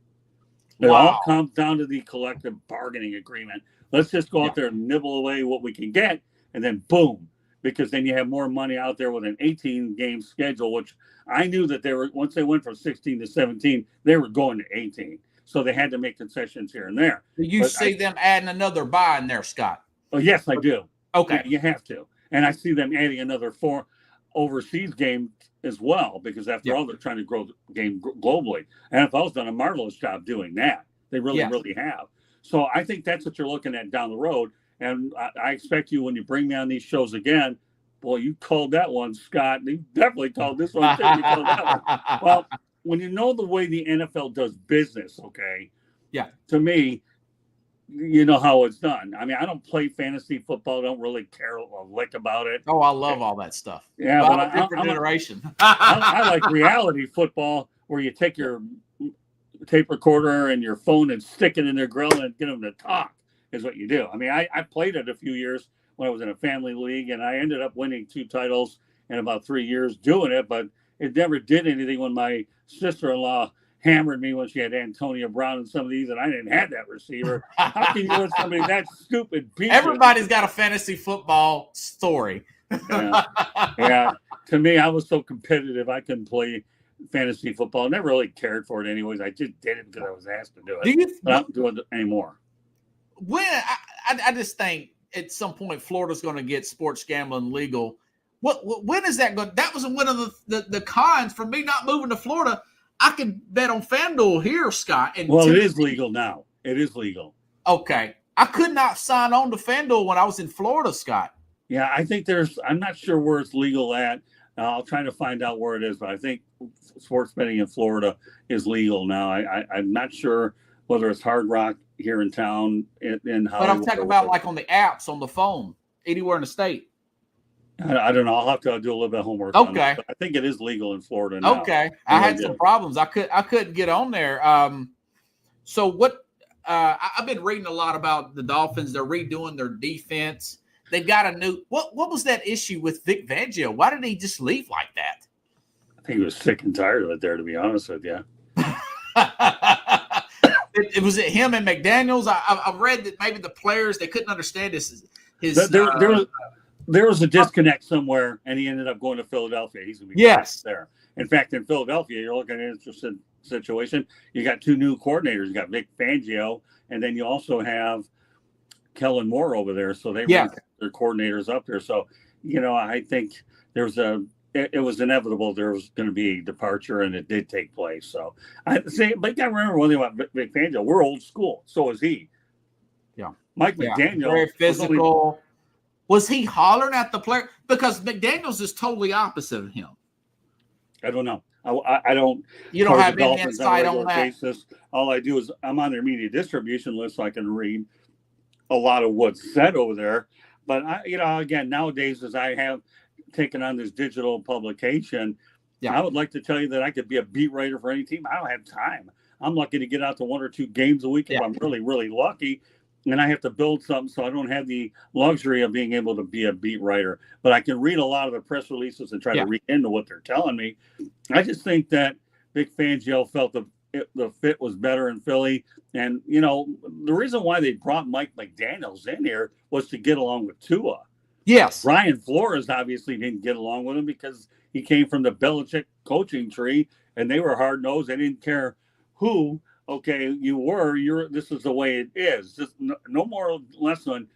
It all comes down to the collective bargaining agreement. Let's just go out there and nibble away what we can get, and then boom, because then you have more money out there with an 18-game schedule, which I knew that they were, once they went from 16 to 17, they were going to 18. So they had to make concessions here and there. Do you see them adding another bye in there, Scott? Oh, yes, I do. Okay. Yeah, you have to. And I see them adding another 4 overseas game as well, because after all, they're trying to grow the game globally. NFL's done a marvelous job doing that. They really, really have. So I think that's what you're looking at down the road. And I expect you, when you bring me on these shows again, boy, you called that one, Scott. You definitely called this one, too. You called that one. Well, when you know the way the NFL does business, okay? Yeah. To me, you know how it's done. I mean, I don't play fantasy football. Don't really care a lick about it. Oh, I love all that stuff. Yeah, but I'm a different generation. I like reality football where you take your tape recorder and your phone and stick it in their grill and get them to talk is what you do. I mean, I played it a few years when I was in a family league, and I ended up winning 2 titles in about 3 years doing it, but it never did anything when my sister-in-law hammered me when she had Antonio Brown and some of these, and I didn't have that receiver. How can you let somebody that stupid beat? Everybody's got a fantasy football story. Yeah. To me, I was so competitive, I couldn't play fantasy football. I never really cared for it anyways. I just did it because I was asked to do it. But I don't do it anymore. When I just think at some point Florida's going to get sports gambling legal. When is that going? That was one of the cons for me not moving to Florida. I can bet on FanDuel here, Scott. And well, it is legal now. It is legal. Okay. I could not sign on to FanDuel when I was in Florida, Scott. Yeah, I think I'm not sure where it's legal at. I'll try to find out where it is, but I think sports betting in Florida is legal now. I'm not sure whether it's Hard Rock here in town in Hollywood. But I'm talking about like on the apps on the phone, anywhere in the state. I don't know. I'll have to do a little bit of homework. Okay. On that, I think it is legal in Florida now. Okay. I had some problems. I couldn't get on there. So what? I've been reading a lot about the Dolphins. They're redoing their defense. They've got a new. What was that issue with Vic Fangio? Why did he just leave like that? I think he was sick and tired of it there, to be honest with you. It was it him and McDaniels. I've read that maybe the players they couldn't understand his. There was a disconnect somewhere, and he ended up going to Philadelphia. He's going to be there. In fact, in Philadelphia, you're looking at an interesting situation. You got two new coordinators. You got Vic Fangio, and then you also have Kellen Moore over there. So they bring their coordinators up there. So, I think it was inevitable there was going to be a departure, and it did take place. So I say, but you got to remember one thing about Vic Fangio. We're old school. So is he. Yeah. Mike McDaniel. Very physical. Was he hollering at the player? Because McDaniels is totally opposite of him. I don't know. I don't. You don't have any insight on that. Basis. All I do is I'm on their media distribution list, so I can read a lot of what's said over there. But again, nowadays, as I have taken on this digital publication, I would like to tell you that I could be a beat writer for any team. I don't have time. I'm lucky to get out to 1 or 2 games a week if I'm really, really lucky. And I have to build something, so I don't have the luxury of being able to be a beat writer. But I can read a lot of the press releases and try to read into what they're telling me. I just think that Vic Fangio felt the fit was better in Philly. And, the reason why they brought Mike McDaniels in here was to get along with Tua. Yes. Brian Flores obviously didn't get along with him because he came from the Belichick coaching tree, and they were hard-nosed. They didn't care who. Okay, this is the way it is. Just no more or less when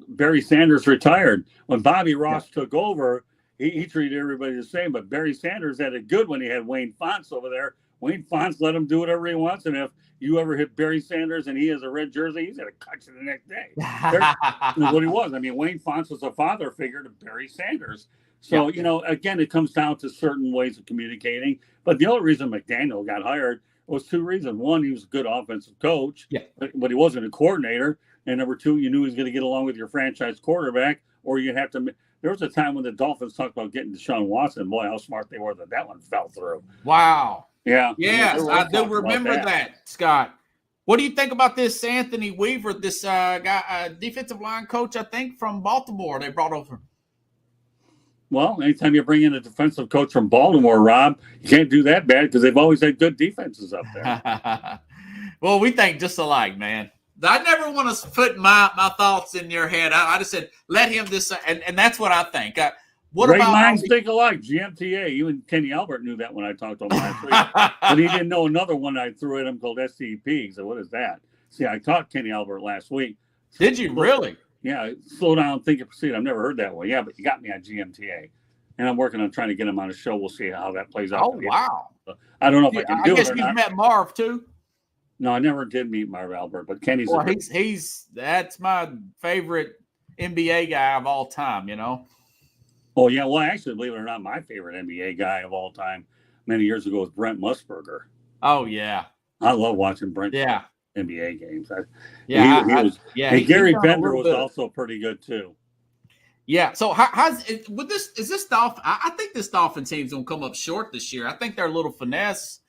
Barry Sanders retired. When Bobby Ross took over, he treated everybody the same, but Barry Sanders had it good when he had Wayne Fontes over there. Wayne Fontes let him do whatever he wants, and if you ever hit Barry Sanders and he has a red jersey, he's going to cut you the next day. That's what he was. I mean, Wayne Fontes was a father figure to Barry Sanders. So, again, it comes down to certain ways of communicating. But the only reason McDaniel got hired was 2 reasons. One, he was a good offensive coach, but he wasn't a coordinator. And number 2, you knew he was going to get along with your franchise quarterback, or you'd have to. There was a time when the Dolphins talked about getting Deshaun Watson. Boy, how smart they were that one fell through. Wow. Yeah. Yes, I do remember that, Scott. What do you think about this Anthony Weaver, this guy, defensive line coach, I think, from Baltimore they brought over? Well, anytime you bring in a defensive coach from Baltimore, Rob, you can't do that bad because they've always had good defenses up there. Well, we think just alike, man. I never want to put my thoughts in your head. I just said, let him decide. And that's what I think. Great minds think alike, GMTA. Even Kenny Albert knew that when I talked to him last week. But he didn't know another one I threw at him called SCP. So what is that? See, I taught Kenny Albert last week. Did you really? Yeah, slow down, think and proceed. I've never heard that one. Yeah, but you got me on GMTA. And I'm working on trying to get him on a show. We'll see how that plays out. Oh, wow. I don't know if I can do it. I guess you've met Marv, too. No, I never did meet Marv Albert, but Kenny's that's my favorite NBA guy of all time, Oh, yeah. Well, actually, believe it or not, my favorite NBA guy of all time many years ago was Brent Musburger. Oh, yeah. I love watching Brent. Yeah. NBA games. Gary Bender was also pretty good too. Yeah. So is this Dolphin? I think this Dolphin team's gonna come up short this year. I think they're a little finesse,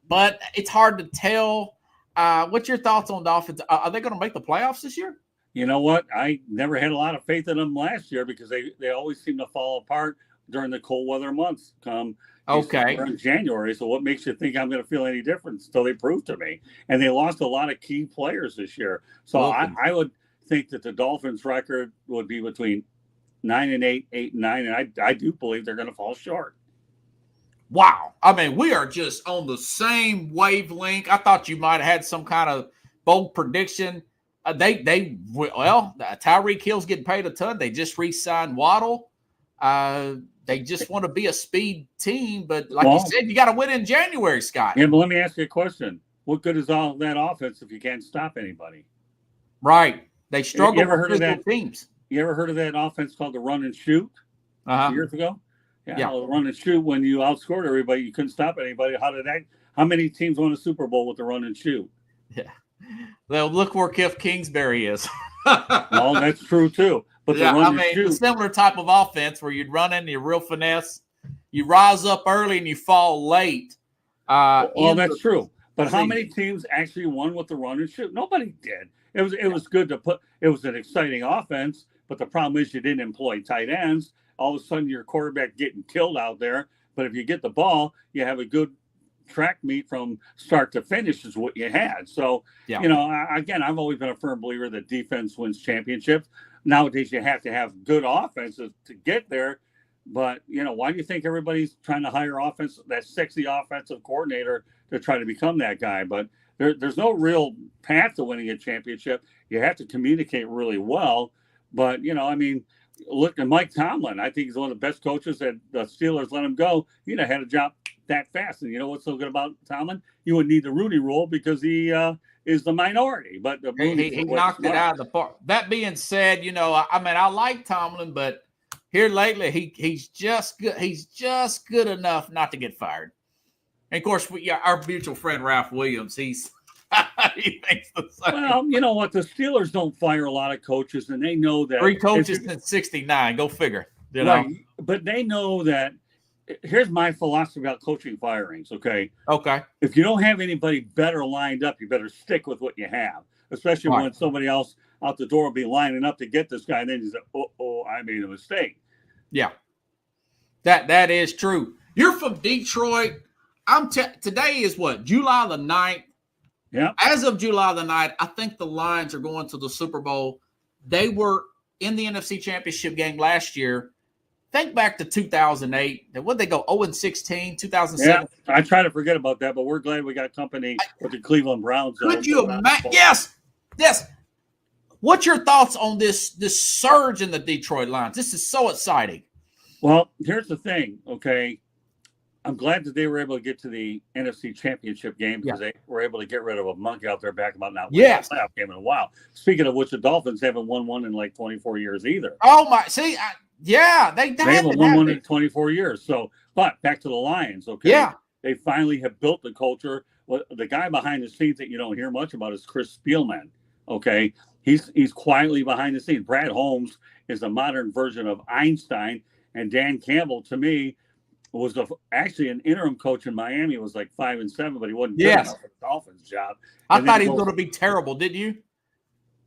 but it's hard to tell. What's your thoughts on Dolphins? Are they gonna make the playoffs this year? You know what? I never had a lot of faith in them last year because they always seem to fall apart during the cold weather months. In January. So what makes you think I'm going to feel any different? So they proved to me. And they lost a lot of key players this year. So I would think that the Dolphins record would be between 9-8, 8-9. And I do believe they're going to fall short. Wow. I mean, we are just on the same wavelength. I thought you might have had some kind of bold prediction. Tyreek Hill's getting paid a ton. They just re-signed Waddle. they just want to be a speed team. But like you said, you got to win in January, Scott. Yeah, but let me ask you a question. What good is all that offense if you can't stop anybody? Right. They struggle You ever with heard of that teams. You ever heard of that offense called the run and shoot? Years ago? Yeah. Well, the run and shoot, when you outscored everybody, you couldn't stop anybody. How many teams won a Super Bowl with the run and shoot? Yeah. Well, look where Cliff Kingsbury is. Well, that's true too. But a similar type of offense where you'd run in, you're real finesse, you rise up early and you fall late. That's true. But how many teams actually won with the run and shoot? Nobody did. It was good to put. It was an exciting offense, but the problem is you didn't employ tight ends. All of a sudden, your quarterback getting killed out there. But if you get the ball, you have a good track meet from start to finish is what you had. So, again, I've always been a firm believer that defense wins championships. Nowadays, you have to have good offenses to get there. But, why do you think everybody's trying to hire that sexy offensive coordinator to try to become that guy? But there's no real path to winning a championship. You have to communicate really well. But, look at Mike Tomlin. I think he's one of the best coaches that the Steelers let him go. He'd have had a job that fast. And you know what's so good about Tomlin? You would need the Rooney Rule because he is the minority. But he knocked it out of the park. That being said, I like Tomlin, but here lately he's just good. He's just good enough not to get fired. And of course, our mutual friend Ralph Williams, he thinks the same. Well, you know what? The Steelers don't fire a lot of coaches, and they know that 3 coaches since '69. Go figure. Right. But they know that. Here's my philosophy about coaching firings. Okay. If you don't have anybody better lined up, you better stick with what you have. Especially when somebody else out the door will be lining up to get this guy, and then you say, "Oh, I made a mistake." Yeah, that is true. You're from Detroit. Today is what, July the 9th. Yeah. As of July the 9th, I think the Lions are going to the Super Bowl. They were in the NFC Championship game last year. Think back to 2008. What did they go? 0-16, 2007. Yeah, I try to forget about that, but we're glad we got company with the Cleveland Browns. Could you imagine? Yes. What's your thoughts on this surge in the Detroit Lions? This is so exciting. Well, here's the thing, okay? I'm glad that they were able to get to the NFC Championship game because they were able to get rid of a monkey out there back about not winning a playoff game in a while. Speaking of which, the Dolphins haven't won one in like 24 years either. Oh, my. See, they haven't won one in 24 years. So, but back to the Lions, okay? Yeah. They finally have built the culture. Well, the guy behind the scenes that you don't hear much about is Chris Spielman, okay? He's quietly behind the scenes. Brad Holmes is a modern version of Einstein, and Dan Campbell, to me, was actually an interim coach in Miami. It was like 5-7, but he wasn't good enough for the Dolphins job. I thought he was going to be terrible, didn't you?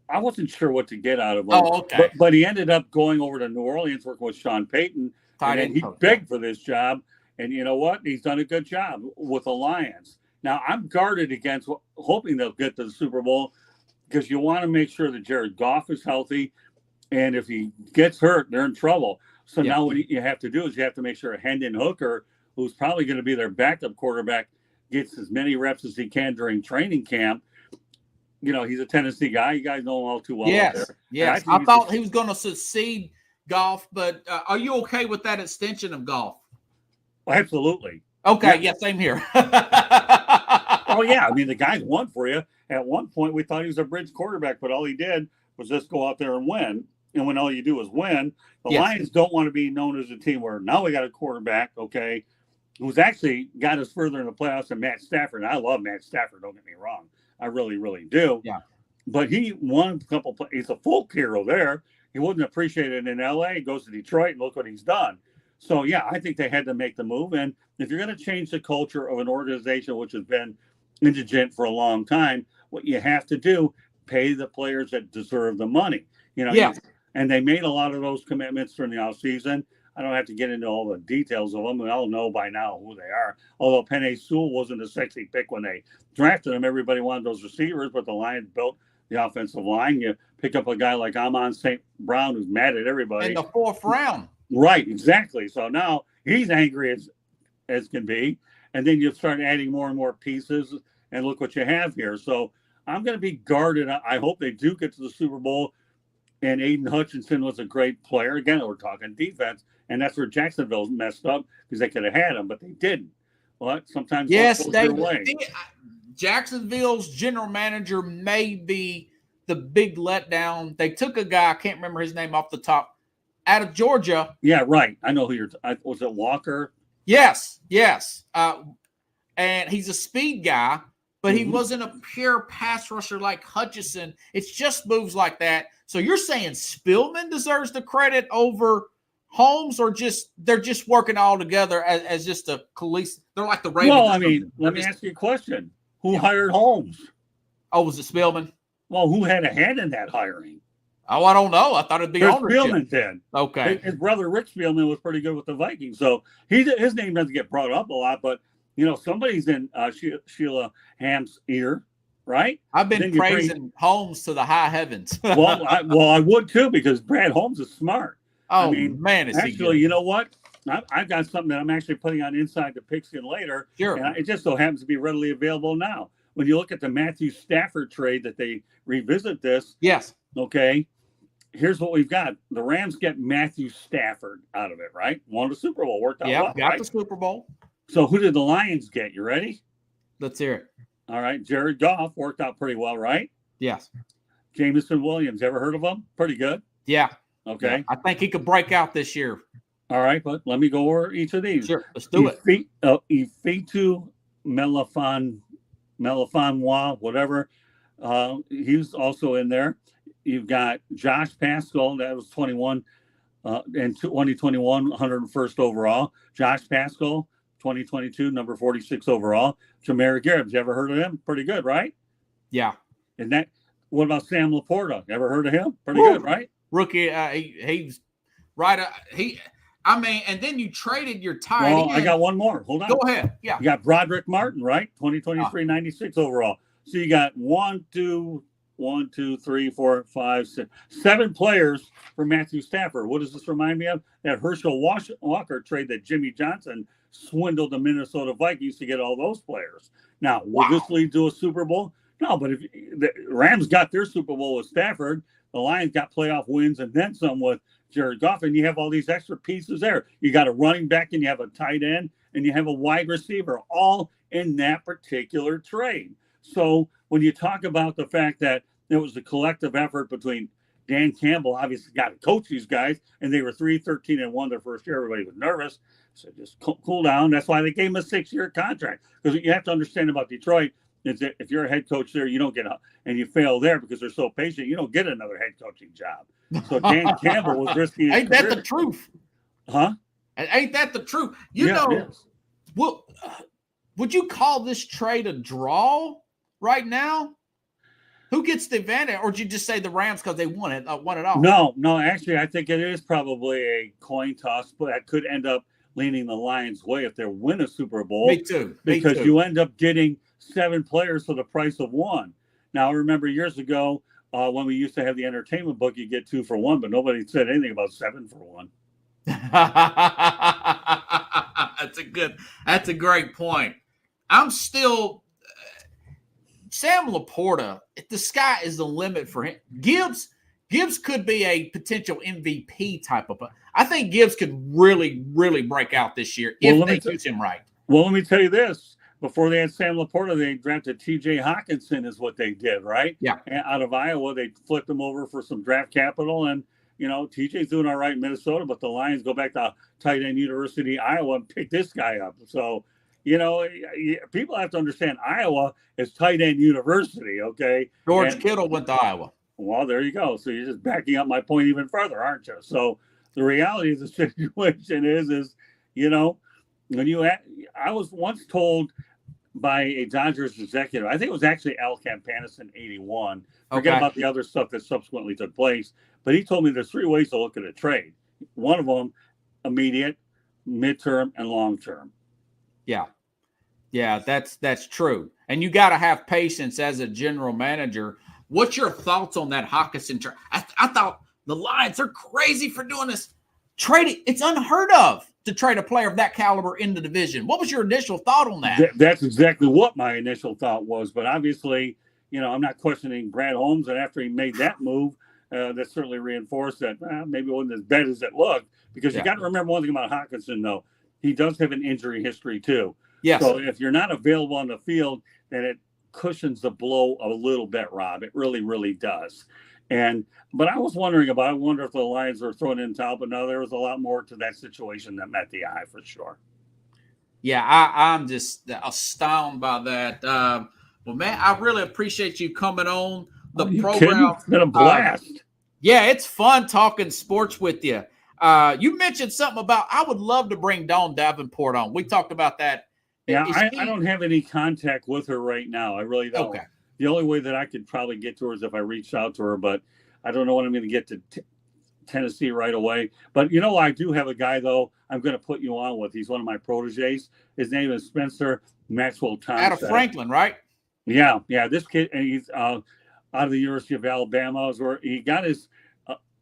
I wasn't sure what to get out of him. Oh, okay. But he ended up going over to New Orleans, working with Sean Payton, and he begged for this job. And you know what? He's done a good job with the Lions. Now, I'm guarded against hoping they'll get to the Super Bowl because you want to make sure that Jared Goff is healthy. And if he gets hurt, they're in trouble. So now what you have to do is you have to make sure Hendon Hooker, who's probably going to be their backup quarterback, gets as many reps as he can during training camp. He's a Tennessee guy. You guys know him all too well. Yes. I thought he was going to succeed Goff, but are you okay with that extension of Goff? Absolutely. Okay. Yeah, same here. Oh, yeah. I mean, the guy's won for you. At one point, we thought he was a bridge quarterback, but all he did was just go out there and win. And when all you do is win, the Lions don't want to be known as a team where now we got a quarterback, okay, who's actually got us further in the playoffs than Matt Stafford. And I love Matt Stafford, don't get me wrong. I really, really do. Yeah. But he won a couple – he's a folk hero there. He wasn't appreciated in L.A. He goes to Detroit, and look what he's done. So, yeah, I think they had to make the move. And if you're going to change the culture of an organization which has been indigent for a long time, what you have to do, pay the players that deserve the money. And they made a lot of those commitments during the offseason. I don't have to get into all the details of them. We all know by now who they are. Although Penei Sewell wasn't a sexy pick when they drafted him. Everybody wanted those receivers, but the Lions built the offensive line. You pick up a guy like Amon St. Brown who's mad at everybody. In the 4th round. Right, exactly. So now he's angry as can be. And then you start adding more and more pieces, and look what you have here. So I'm going to be guarded. I hope they do get to the Super Bowl. and Aiden Hutchinson was a great player. Again, we're talking defense, and that's where Jacksonville messed up because they could have had him, but they didn't. But sometimes yes, luck goes your way. Jacksonville's general manager may be the big letdown. They took a guy, I can't remember his name off the top, out of Georgia. Yeah, right. I know who you're. Was it Walker? Yes. And he's a speed guy, but he wasn't a pure pass rusher like Hutchinson. It's just moves like that. So you're saying Spillman deserves the credit over Holmes, or they're just working all together as just a police? They're like the Ravens. Well, I mean, let me ask you a question. Who hired Holmes? Oh, was it Spillman? Well, who had a hand in that hiring? Oh, I don't know. I thought it'd be ownership. Spillman did. Okay. His brother Rick Spillman was pretty good with the Vikings, so his name doesn't get brought up a lot. But somebody's in Sheila Ham's ear, right? I've been praising Holmes to the high heavens. I would too, because Brad Holmes is smart. Oh, I mean, man, is he actually, good. you know what? I've got something that I'm actually putting on Inside the Pigskin later. Sure. And it just so happens to be readily available now. When you look at the Matthew Stafford trade that they revisit this. Yes. Okay. Here's what we've got. The Rams get Matthew Stafford out of it, right? Won the Super Bowl. Worked out well, got right? the Super Bowl. So who did the Lions get? You ready? Let's hear it. All right. Jared Goff worked out pretty well, right? Yes. Jameson Williams. Ever heard of him? Pretty good. Yeah. Okay. Yeah. I think he could break out this year. All right, but let me go over each of these. Sure. Let's do it. Ifeatu Melifonwa, whatever. He's also in there. You've got Josh Pascal, that was 21 in 2021, 101st overall. Josh Pascal, 2022, number 46 overall. Jameer Gibbs, you ever heard of him? Pretty good, right? Yeah. And what about Sam Laporta? Ever heard of him? Pretty good, right? Rookie, he's right. And then you traded your tight end. Well, I got one more. Hold on. Go ahead. Yeah. You got Broderick Martin, right? 2023, 96 overall. So you got 7 players for Matthew Stafford. What does this remind me of? That Herschel Walker trade that Jimmy Johnson swindled the Minnesota Vikings to get all those players. Now, will this lead to a Super Bowl? No, but if the Rams got their Super Bowl with Stafford, the Lions got playoff wins and then some with Jared Goff, and you have all these extra pieces there. You got a running back, and you have a tight end, and you have a wide receiver, all in that particular trade. So when you talk about the fact that it was a collective effort between Dan Campbell, obviously got to coach these guys, and they were 3-13-1 their first year. Everybody was nervous. So just cool down. That's why they gave him a 6-year contract. Because you have to understand about Detroit is that if you're a head coach there, you don't get up, and you fail there because they're so patient, you don't get another head coaching job. So Dan Campbell was risking his Ain't that career. the truth? Huh? Ain't that the truth? Would you call this trade a draw right now? Who gets the advantage? Or did you just say the Rams because they won it all? No. Actually, I think it is probably a coin toss, but that could end up leaning the Lions' way if they win a Super Bowl. Me too. Because you end up getting 7 players for the price of 1. Now, I remember years ago when we used to have the entertainment book, you get 2 for 1, but nobody said anything about 7 for 1. That's a great point. I'm still Sam Laporta. The sky is the limit for him. Gibbs could be a potential MVP type of. I think Gibbs could really, really break out this year if they use him right. Well, let me tell you this. Before they had Sam Laporta, they drafted T.J. Hawkinson is what they did, right? Yeah. And out of Iowa, they flipped him over for some draft capital. And, T.J.'s doing all right in Minnesota, but the Lions go back to tight end University, Iowa, and pick this guy up. So, people have to understand Iowa is tight end university, okay? George Kittle went to Iowa. Well, there you go. So you're just backing up my point even further, aren't you? So the reality of the situation is I was once told by a Dodgers executive, I think it was actually Al Campanis in 81. Forget about the other stuff that subsequently took place. But he told me there's 3 ways to look at a trade. One of them, immediate, midterm, and long-term. Yeah, that's true. And you got to have patience as a general manager. What's your thoughts on that Hawkinson trade? I thought the Lions are crazy for doing this. It's unheard of to trade a player of that caliber in the division. What was your initial thought on that? That's exactly what my initial thought was. But obviously, I'm not questioning Brad Holmes. And after he made that move, that certainly reinforced that maybe it wasn't as bad as it looked. Because you got to remember one thing about Hawkinson, though. He does have an injury history, too. Yes. So if you're not available on the field, then it cushions the blow a little bit, Rob. It really, really does. But I was wondering I wonder if the Lions are throwing in towel, but no, there was a lot more to that situation that met the eye for sure. Yeah, I'm just astounded by that. Well, man, I really appreciate you coming on the program. Kidding? It's been a blast. Yeah, it's fun talking sports with you. You mentioned something about I would love to bring Dawn Davenport on. We talked about that. Yeah, I don't have any contact with her right now. I really don't. Okay. The only way that I could probably get to her is if I reached out to her, but I don't know when I'm going to get to Tennessee right away. But, I do have a guy, though, I'm going to put you on with. He's one of my proteges. His name is Spencer Maxwell Thompson. Out of Franklin, right? Yeah. This kid, and he's out of the University of Alabama. Where he got his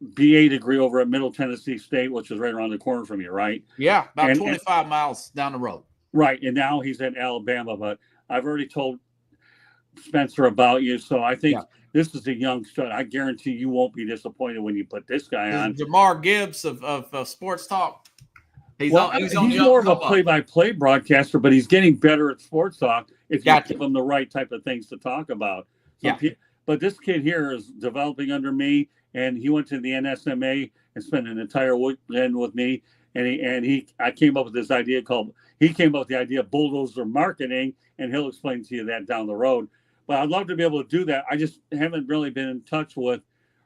BA degree over at Middle Tennessee State, which is right around the corner from you, right? Yeah, about 25 miles down the road. Right, and now he's in Alabama. But I've already told Spencer about you, so I think this is a young stud. I guarantee you won't be disappointed when you put this guy on. Jamar Gibbs of Sports Talk. He's more of a play-by-play broadcaster, but he's getting better at Sports Talk if you give him the right type of things to talk about. But this kid here is developing under me, and he went to the NSMA and spent an entire weekend with me. I came up with this idea he came up with the idea of bulldozer marketing, and he'll explain to you that down the road. But I'd love to be able to do that. I just haven't really been in touch with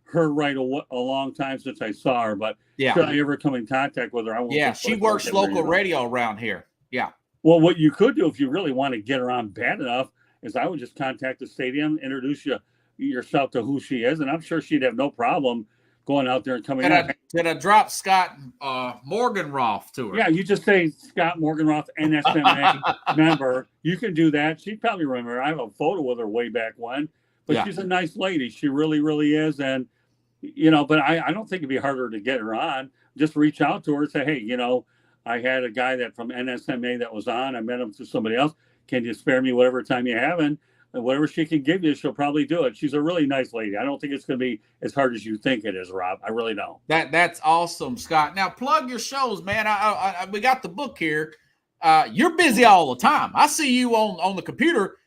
her a long time since I saw her. But should I ever come in contact with her, I won't. Yeah, she works local radio around here. Yeah. Well, what you could do if you really want to get her on bad enough is I would just contact the stadium, introduce yourself to who she is, and I'm sure she'd have no problem going out there and coming out. Did I drop Scott Morganroth to her? Yeah, you just say Scott Morganroth, NSMA member. You can do that. She'd probably remember. I have a photo with her way back when. But she's a nice lady. She really, really is. And, but I don't think it'd be harder to get her on. Just reach out to her and say, hey, I had a guy from NSMA that was on. I met him through somebody else. Can you spare me whatever time you have? And whatever she can give you, she'll probably do it. She's a really nice lady. I don't think it's going to be as hard as you think it is, Rob. I really don't. That's awesome, Scott. Now plug your shows, man. We got the book here. You're busy all the time. I see you on the computer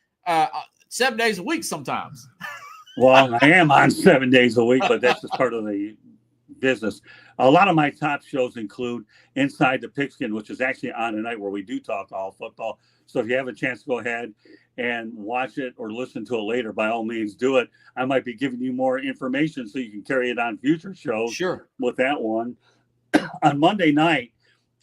7 days a week sometimes. Well, I am on 7 days a week, but that's just part of the business. A lot of my top shows include Inside the Pigskin, which is actually on tonight where we do talk all football. So if you have a chance to go ahead and watch it or listen to it later, by all means do it. I might be giving you more information so you can carry it on future shows. Sure. With that one. On Monday night.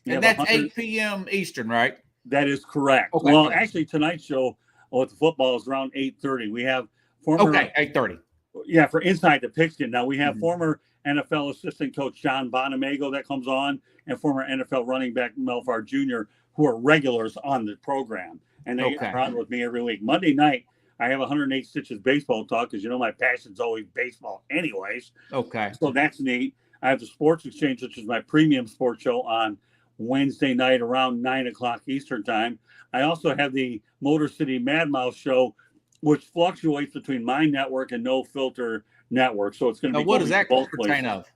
And that's 8 p.m. Eastern, right? That is correct. Okay. Well, actually, tonight's show with the football is around 8:30. We have former 8:30. Yeah, for Inside the Pigskin. Now we have former NFL assistant coach John Bonamago that comes on, and former NFL running back Melfar Jr., who are regulars on the program. And they are on with me every week. Monday night, I have 108 Stitches baseball talk because my passion's always baseball anyways. Okay. So that's neat. I have the Sports Exchange, which is my premium sports show on Wednesday night around 9 o'clock Eastern time. I also have the Motor City Mad Mouse show, which fluctuates between my network and No Filter Network. So it's going to be. What does that pertain of?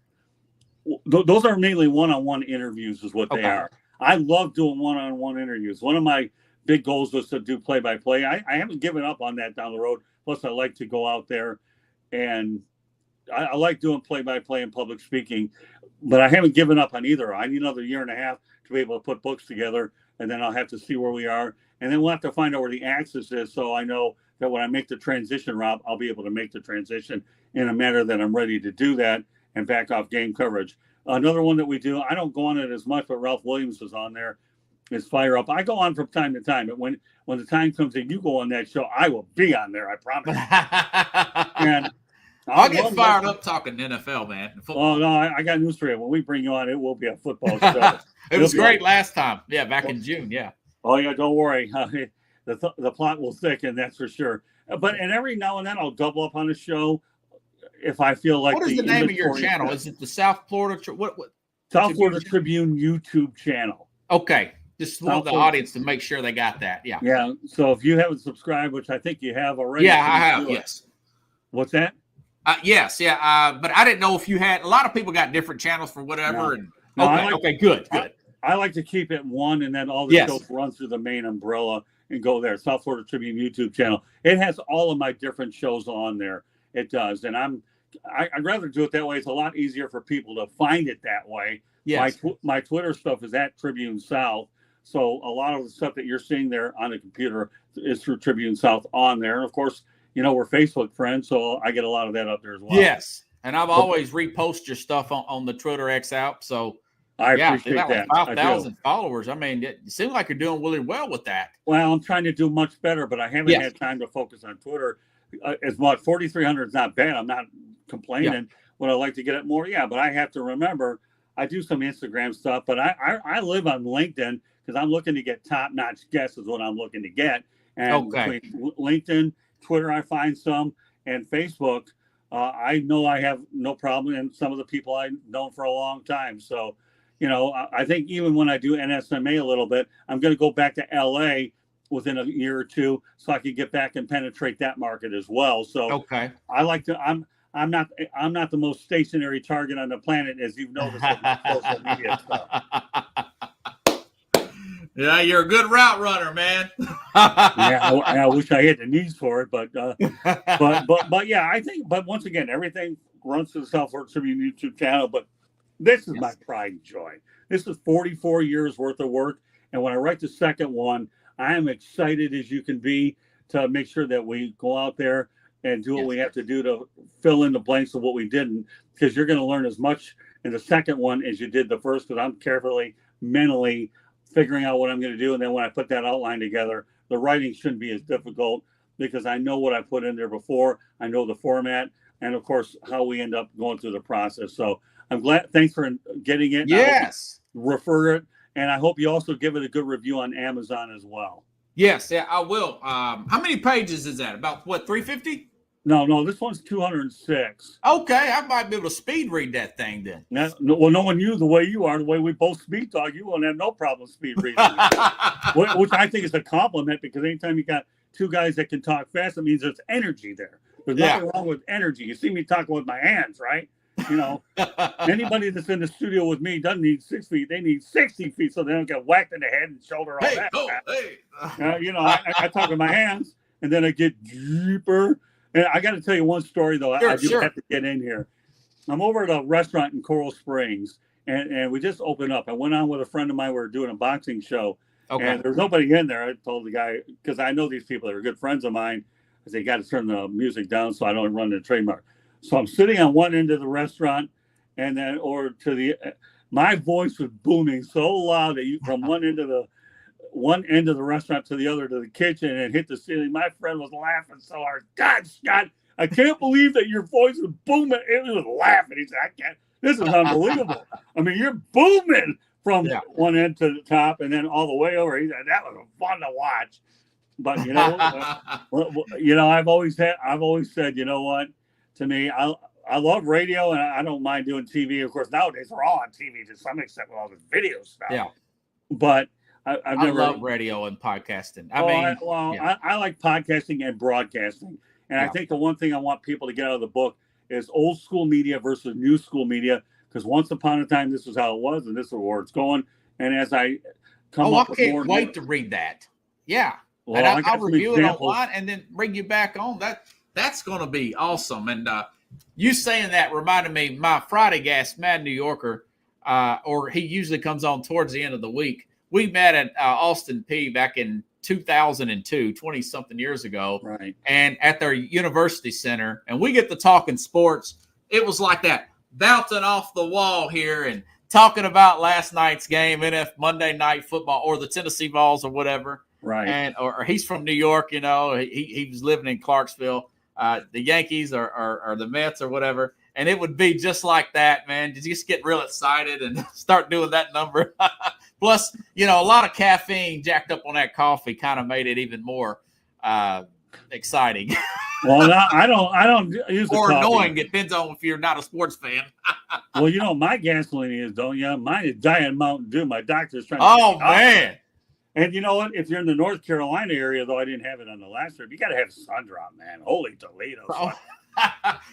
Those are mainly one-on-one interviews is what they are. I love doing one-on-one interviews. One of my big goals was to do play-by-play. I haven't given up on that down the road. Plus, I like to go out there and I like doing play-by-play and public speaking, but I haven't given up on either. I need another year and a half to be able to put books together, and then I'll have to see where we are. And then we'll have to find out where the axis is so I know that when I make the transition, Rob, I'll be able to make the transition in a manner that I'm ready to do that and back off game coverage. Another one that we do, I don't go on it as much, but Ralph Williams is on there, is Fire Up. I go on from time to time, but when the time comes and you go on that show, I will be on there, I promise. And I'll get fired up talking NFL, man. Oh, no, I got news for you. When we bring you on, it will be a football show. It was great last time. Yeah, back in June, yeah. Oh, yeah, don't worry. The plot will thicken, that's for sure. But every now and then I'll double up on a show if I feel like. What is the name of your channel? Is it the South Florida South Florida Tribune YouTube channel? Okay. Just want the audience to make sure they got that. Yeah. Yeah. So if you haven't subscribed, which I think you have already. Yeah, I have. Yes. What's that? Yes, yeah. But I didn't know if you had. A lot of people got different channels for whatever. Okay, good. I like to keep it one, and then all the shows run through the main umbrella and go there. South Florida Tribune YouTube channel. It has all of my different shows on there. It does, and I'd rather do it that way. It's a lot easier for people to find it that way. Yes. My Twitter stuff is at Tribune South, so a lot of the stuff that you're seeing there on the computer is through Tribune South on there. And of course, we're Facebook friends, so I get a lot of that up there as well. Yes, and I've always repost your stuff on the Twitter X app. So I appreciate that. 5,000 followers. I mean, it seems like you're doing really well with that. Well, I'm trying to do much better, but I haven't had time to focus on Twitter as much. 4,300 is not bad. I'm not complaining. Yeah. Would I like to get it more? Yeah, but I have to remember I do some Instagram stuff, but I live on LinkedIn because I'm looking to get top-notch guests is what I'm looking to get. And between LinkedIn, Twitter, I find some, and Facebook, I know I have no problem, and some of the people I've known for a long time. So, I think even when I do NSMA a little bit, I'm going to go back to LA within a year or two so I can get back and penetrate that market as well. So I like to, I'm not the most stationary target on the planet, as you've noticed with my social media stuff. Yeah, you're a good route runner, man. I wish I had the knees for it, but yeah, I think. But once again, everything runs to the South Florida Tribune YouTube channel. But this is my pride and joy. This is 44 years worth of work, and when I write the second one, I am excited as you can be to make sure that we go out there and do what we have to do to fill in the blanks of what we didn't, because you're going to learn as much in the second one as you did the first. Because I'm carefully, mentally figuring out what I'm going to do. And then when I put that outline together, the writing shouldn't be as difficult because I know what I put in there before. I know the format and, of course, how we end up going through the process. So I'm glad. Thanks for getting it. Yes. Refer it. And I hope you also give it a good review on Amazon as well. Yes. Yeah, I will. How many pages is that? About what, 350? No, this one's 206. Okay, I might be able to speed read that thing then. Well, knowing you the way you are, the way we both speed talk, you won't have no problem speed reading. Which I think is a compliment, because anytime you got two guys that can talk fast, it means there's energy there. There's nothing wrong with energy. You see me talking with my hands, right? Anybody that's in the studio with me doesn't need 6 feet. They need 60 feet so they don't get whacked in the head and shoulder. All I talk with my hands, and then I get deeper. And I got to tell you one story, though. I have to get in here. I'm over at a restaurant in Coral Springs, and we just opened up. I went on with a friend of mine. We were doing a boxing show, and there was nobody in there. I told the guy, because I know these people. They're good friends of mine. I said, you got to turn the music down so I don't run the trademark. So I'm sitting on one end of the restaurant, and then my voice was booming so loud that from one end of the restaurant to the other to the kitchen and hit the ceiling. My friend was laughing so hard. God, Scott, I can't believe that your voice is booming. It was laughing. He said, I can't. This is unbelievable. I mean, you're booming from one end to the top and then all the way over. He said, that was fun to watch. But I've always said, you know what? To me, I love radio, and I don't mind doing TV. Of course, nowadays we're all on TV to some extent with all this video stuff. Yeah. But I love radio and podcasting. I like podcasting and broadcasting. And I think the one thing I want people to get out of the book is old school media versus new school media. Because once upon a time, this is how it was, and this is where it's going. And as I come up with more... I can't wait to read that. Yeah. Well, and I'll review it a lot and then bring you back on. That's going to be awesome. And you saying that reminded me, my Friday guest, Mad New Yorker, or he usually comes on towards the end of the week. We met at Austin Peay back in 2002, 20-something years ago, right? And at their university center. And we get to talking sports. It was like that, bouncing off the wall here and talking about last night's game, Monday Night Football, or the Tennessee Vols or whatever. Right. And or he's from New York, he was living in Clarksville. The Yankees or the Mets or whatever, and it would be just like that, man. You just get real excited and start doing that number. Plus, a lot of caffeine jacked up on that coffee kind of made it even more exciting. Well, I don't use the or coffee. Annoying. It depends on if you're not a sports fan. Well, my gasoline is, don't you? Mine is Diet Mountain Dew. My doctor's trying to. Oh man. And you know what? If you're in the North Carolina area, though I didn't have it on the last trip, you got to have Sundrop, man. Holy Toledo.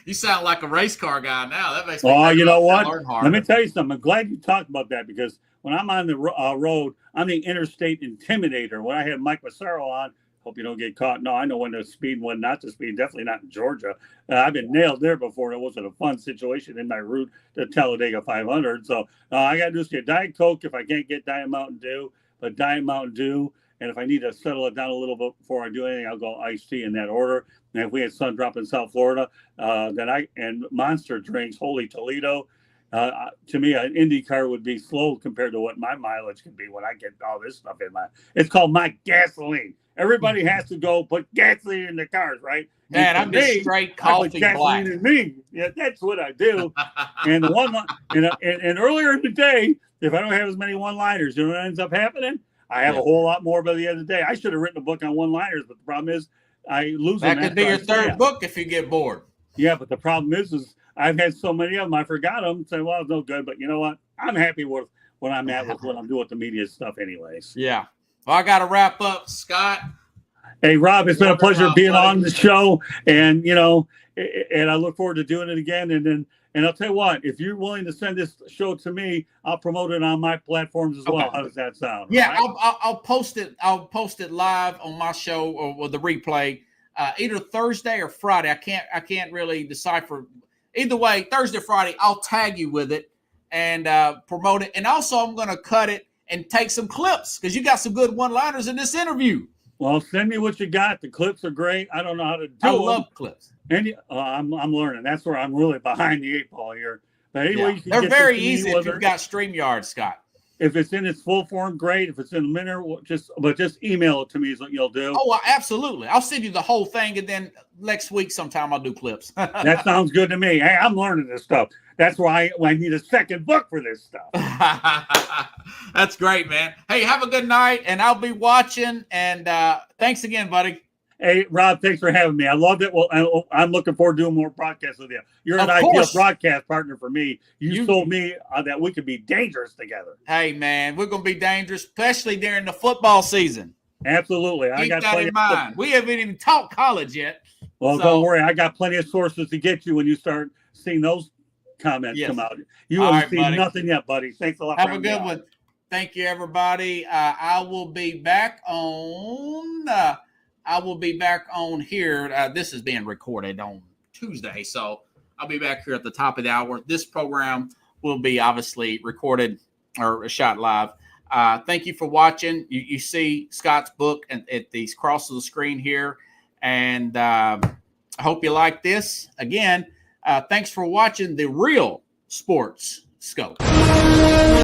You sound like a race car guy now. That makes me Oh, you know what? learn harder. Let me tell you something. I'm glad you talked about that because when I'm on the road, I'm the interstate intimidator. When I had Mike Massaro on, hope you don't get caught. No, I know when to speed, when not to speed. Definitely not in Georgia. I've been nailed there before. It wasn't a fun situation in my route to Talladega 500. So I got to just get Diet Coke if I can't get Diet Mountain Dew, but Diet Mountain Dew. And if I need to settle it down a little bit before I do anything, I'll go iced tea in that order. And if we had sun drop in South Florida, and Monster drinks, Holy Toledo. To me, an Indy car would be slow compared to what my mileage can be when I get all this stuff in my. It's called my gasoline. Everybody has to go put gasoline in their cars, right? Man, I'm just straight coffee black. In me. Yeah, that's what I do. And the one, and earlier in the day, if I don't have as many one-liners, you know what ends up happening? I have a whole lot more by the end of the day. I should have written a book on one-liners, but the problem is I lose them. That could be your third book if you get bored. Yeah, but the problem is I've had so many of them, I forgot them. Say, well, it's no good. But you know what? I'm happy with what I'm at with what I'm doing with the media stuff anyways. Yeah. Well, I got to wrap up, Scott. Hey, Rob, it's been a pleasure being on the show. And, and I look forward to doing it again. And I'll tell you what, if you're willing to send this show to me, I'll promote it on my platforms as well. How does that sound? Yeah, right? I'll post it. I'll post it live on my show or the replay, either Thursday or Friday. I can't really decipher. Either way, Thursday, Friday, I'll tag you with it and promote it. And also, I'm going to cut it and take some clips because you got some good one-liners in this interview. Well, send me what you got. The clips are great. I don't know how to do I them. love clips. And I'm learning. That's where I'm really behind the eight ball here. But anyway, they're very easy if you've got StreamYard, Scott. If it's in its full form, great. If it's in a minute, just email it to me is what you'll do. Oh, absolutely. I'll send you the whole thing, and then next week sometime I'll do clips. That sounds good to me. Hey, I'm learning this stuff. That's why I need a second book for this stuff. That's great, man. Hey, have a good night, and I'll be watching. And thanks again, buddy. Hey, Rob, thanks for having me. I loved it. Well, I'm looking forward to doing more podcasts with you. You're an ideal broadcast partner for me. You told me that we could be dangerous together. Hey, man, we're going to be dangerous, especially during the football season. Absolutely. Keep that in mind. We haven't even talked college yet. Well, don't worry. I got plenty of sources to get you when you start seeing those comments come out. You haven't seen nothing yet, buddy. Thanks a lot. Have a good one. Thank you, everybody. I will be back on. I will be back on here. This is being recorded on Tuesday, so I'll be back here at the top of the hour. This program will be obviously recorded or shot live. Thank you for watching. You see Scott's book at the cross of the screen here, and I hope you like this. Again, thanks for watching the Real Sports Scope.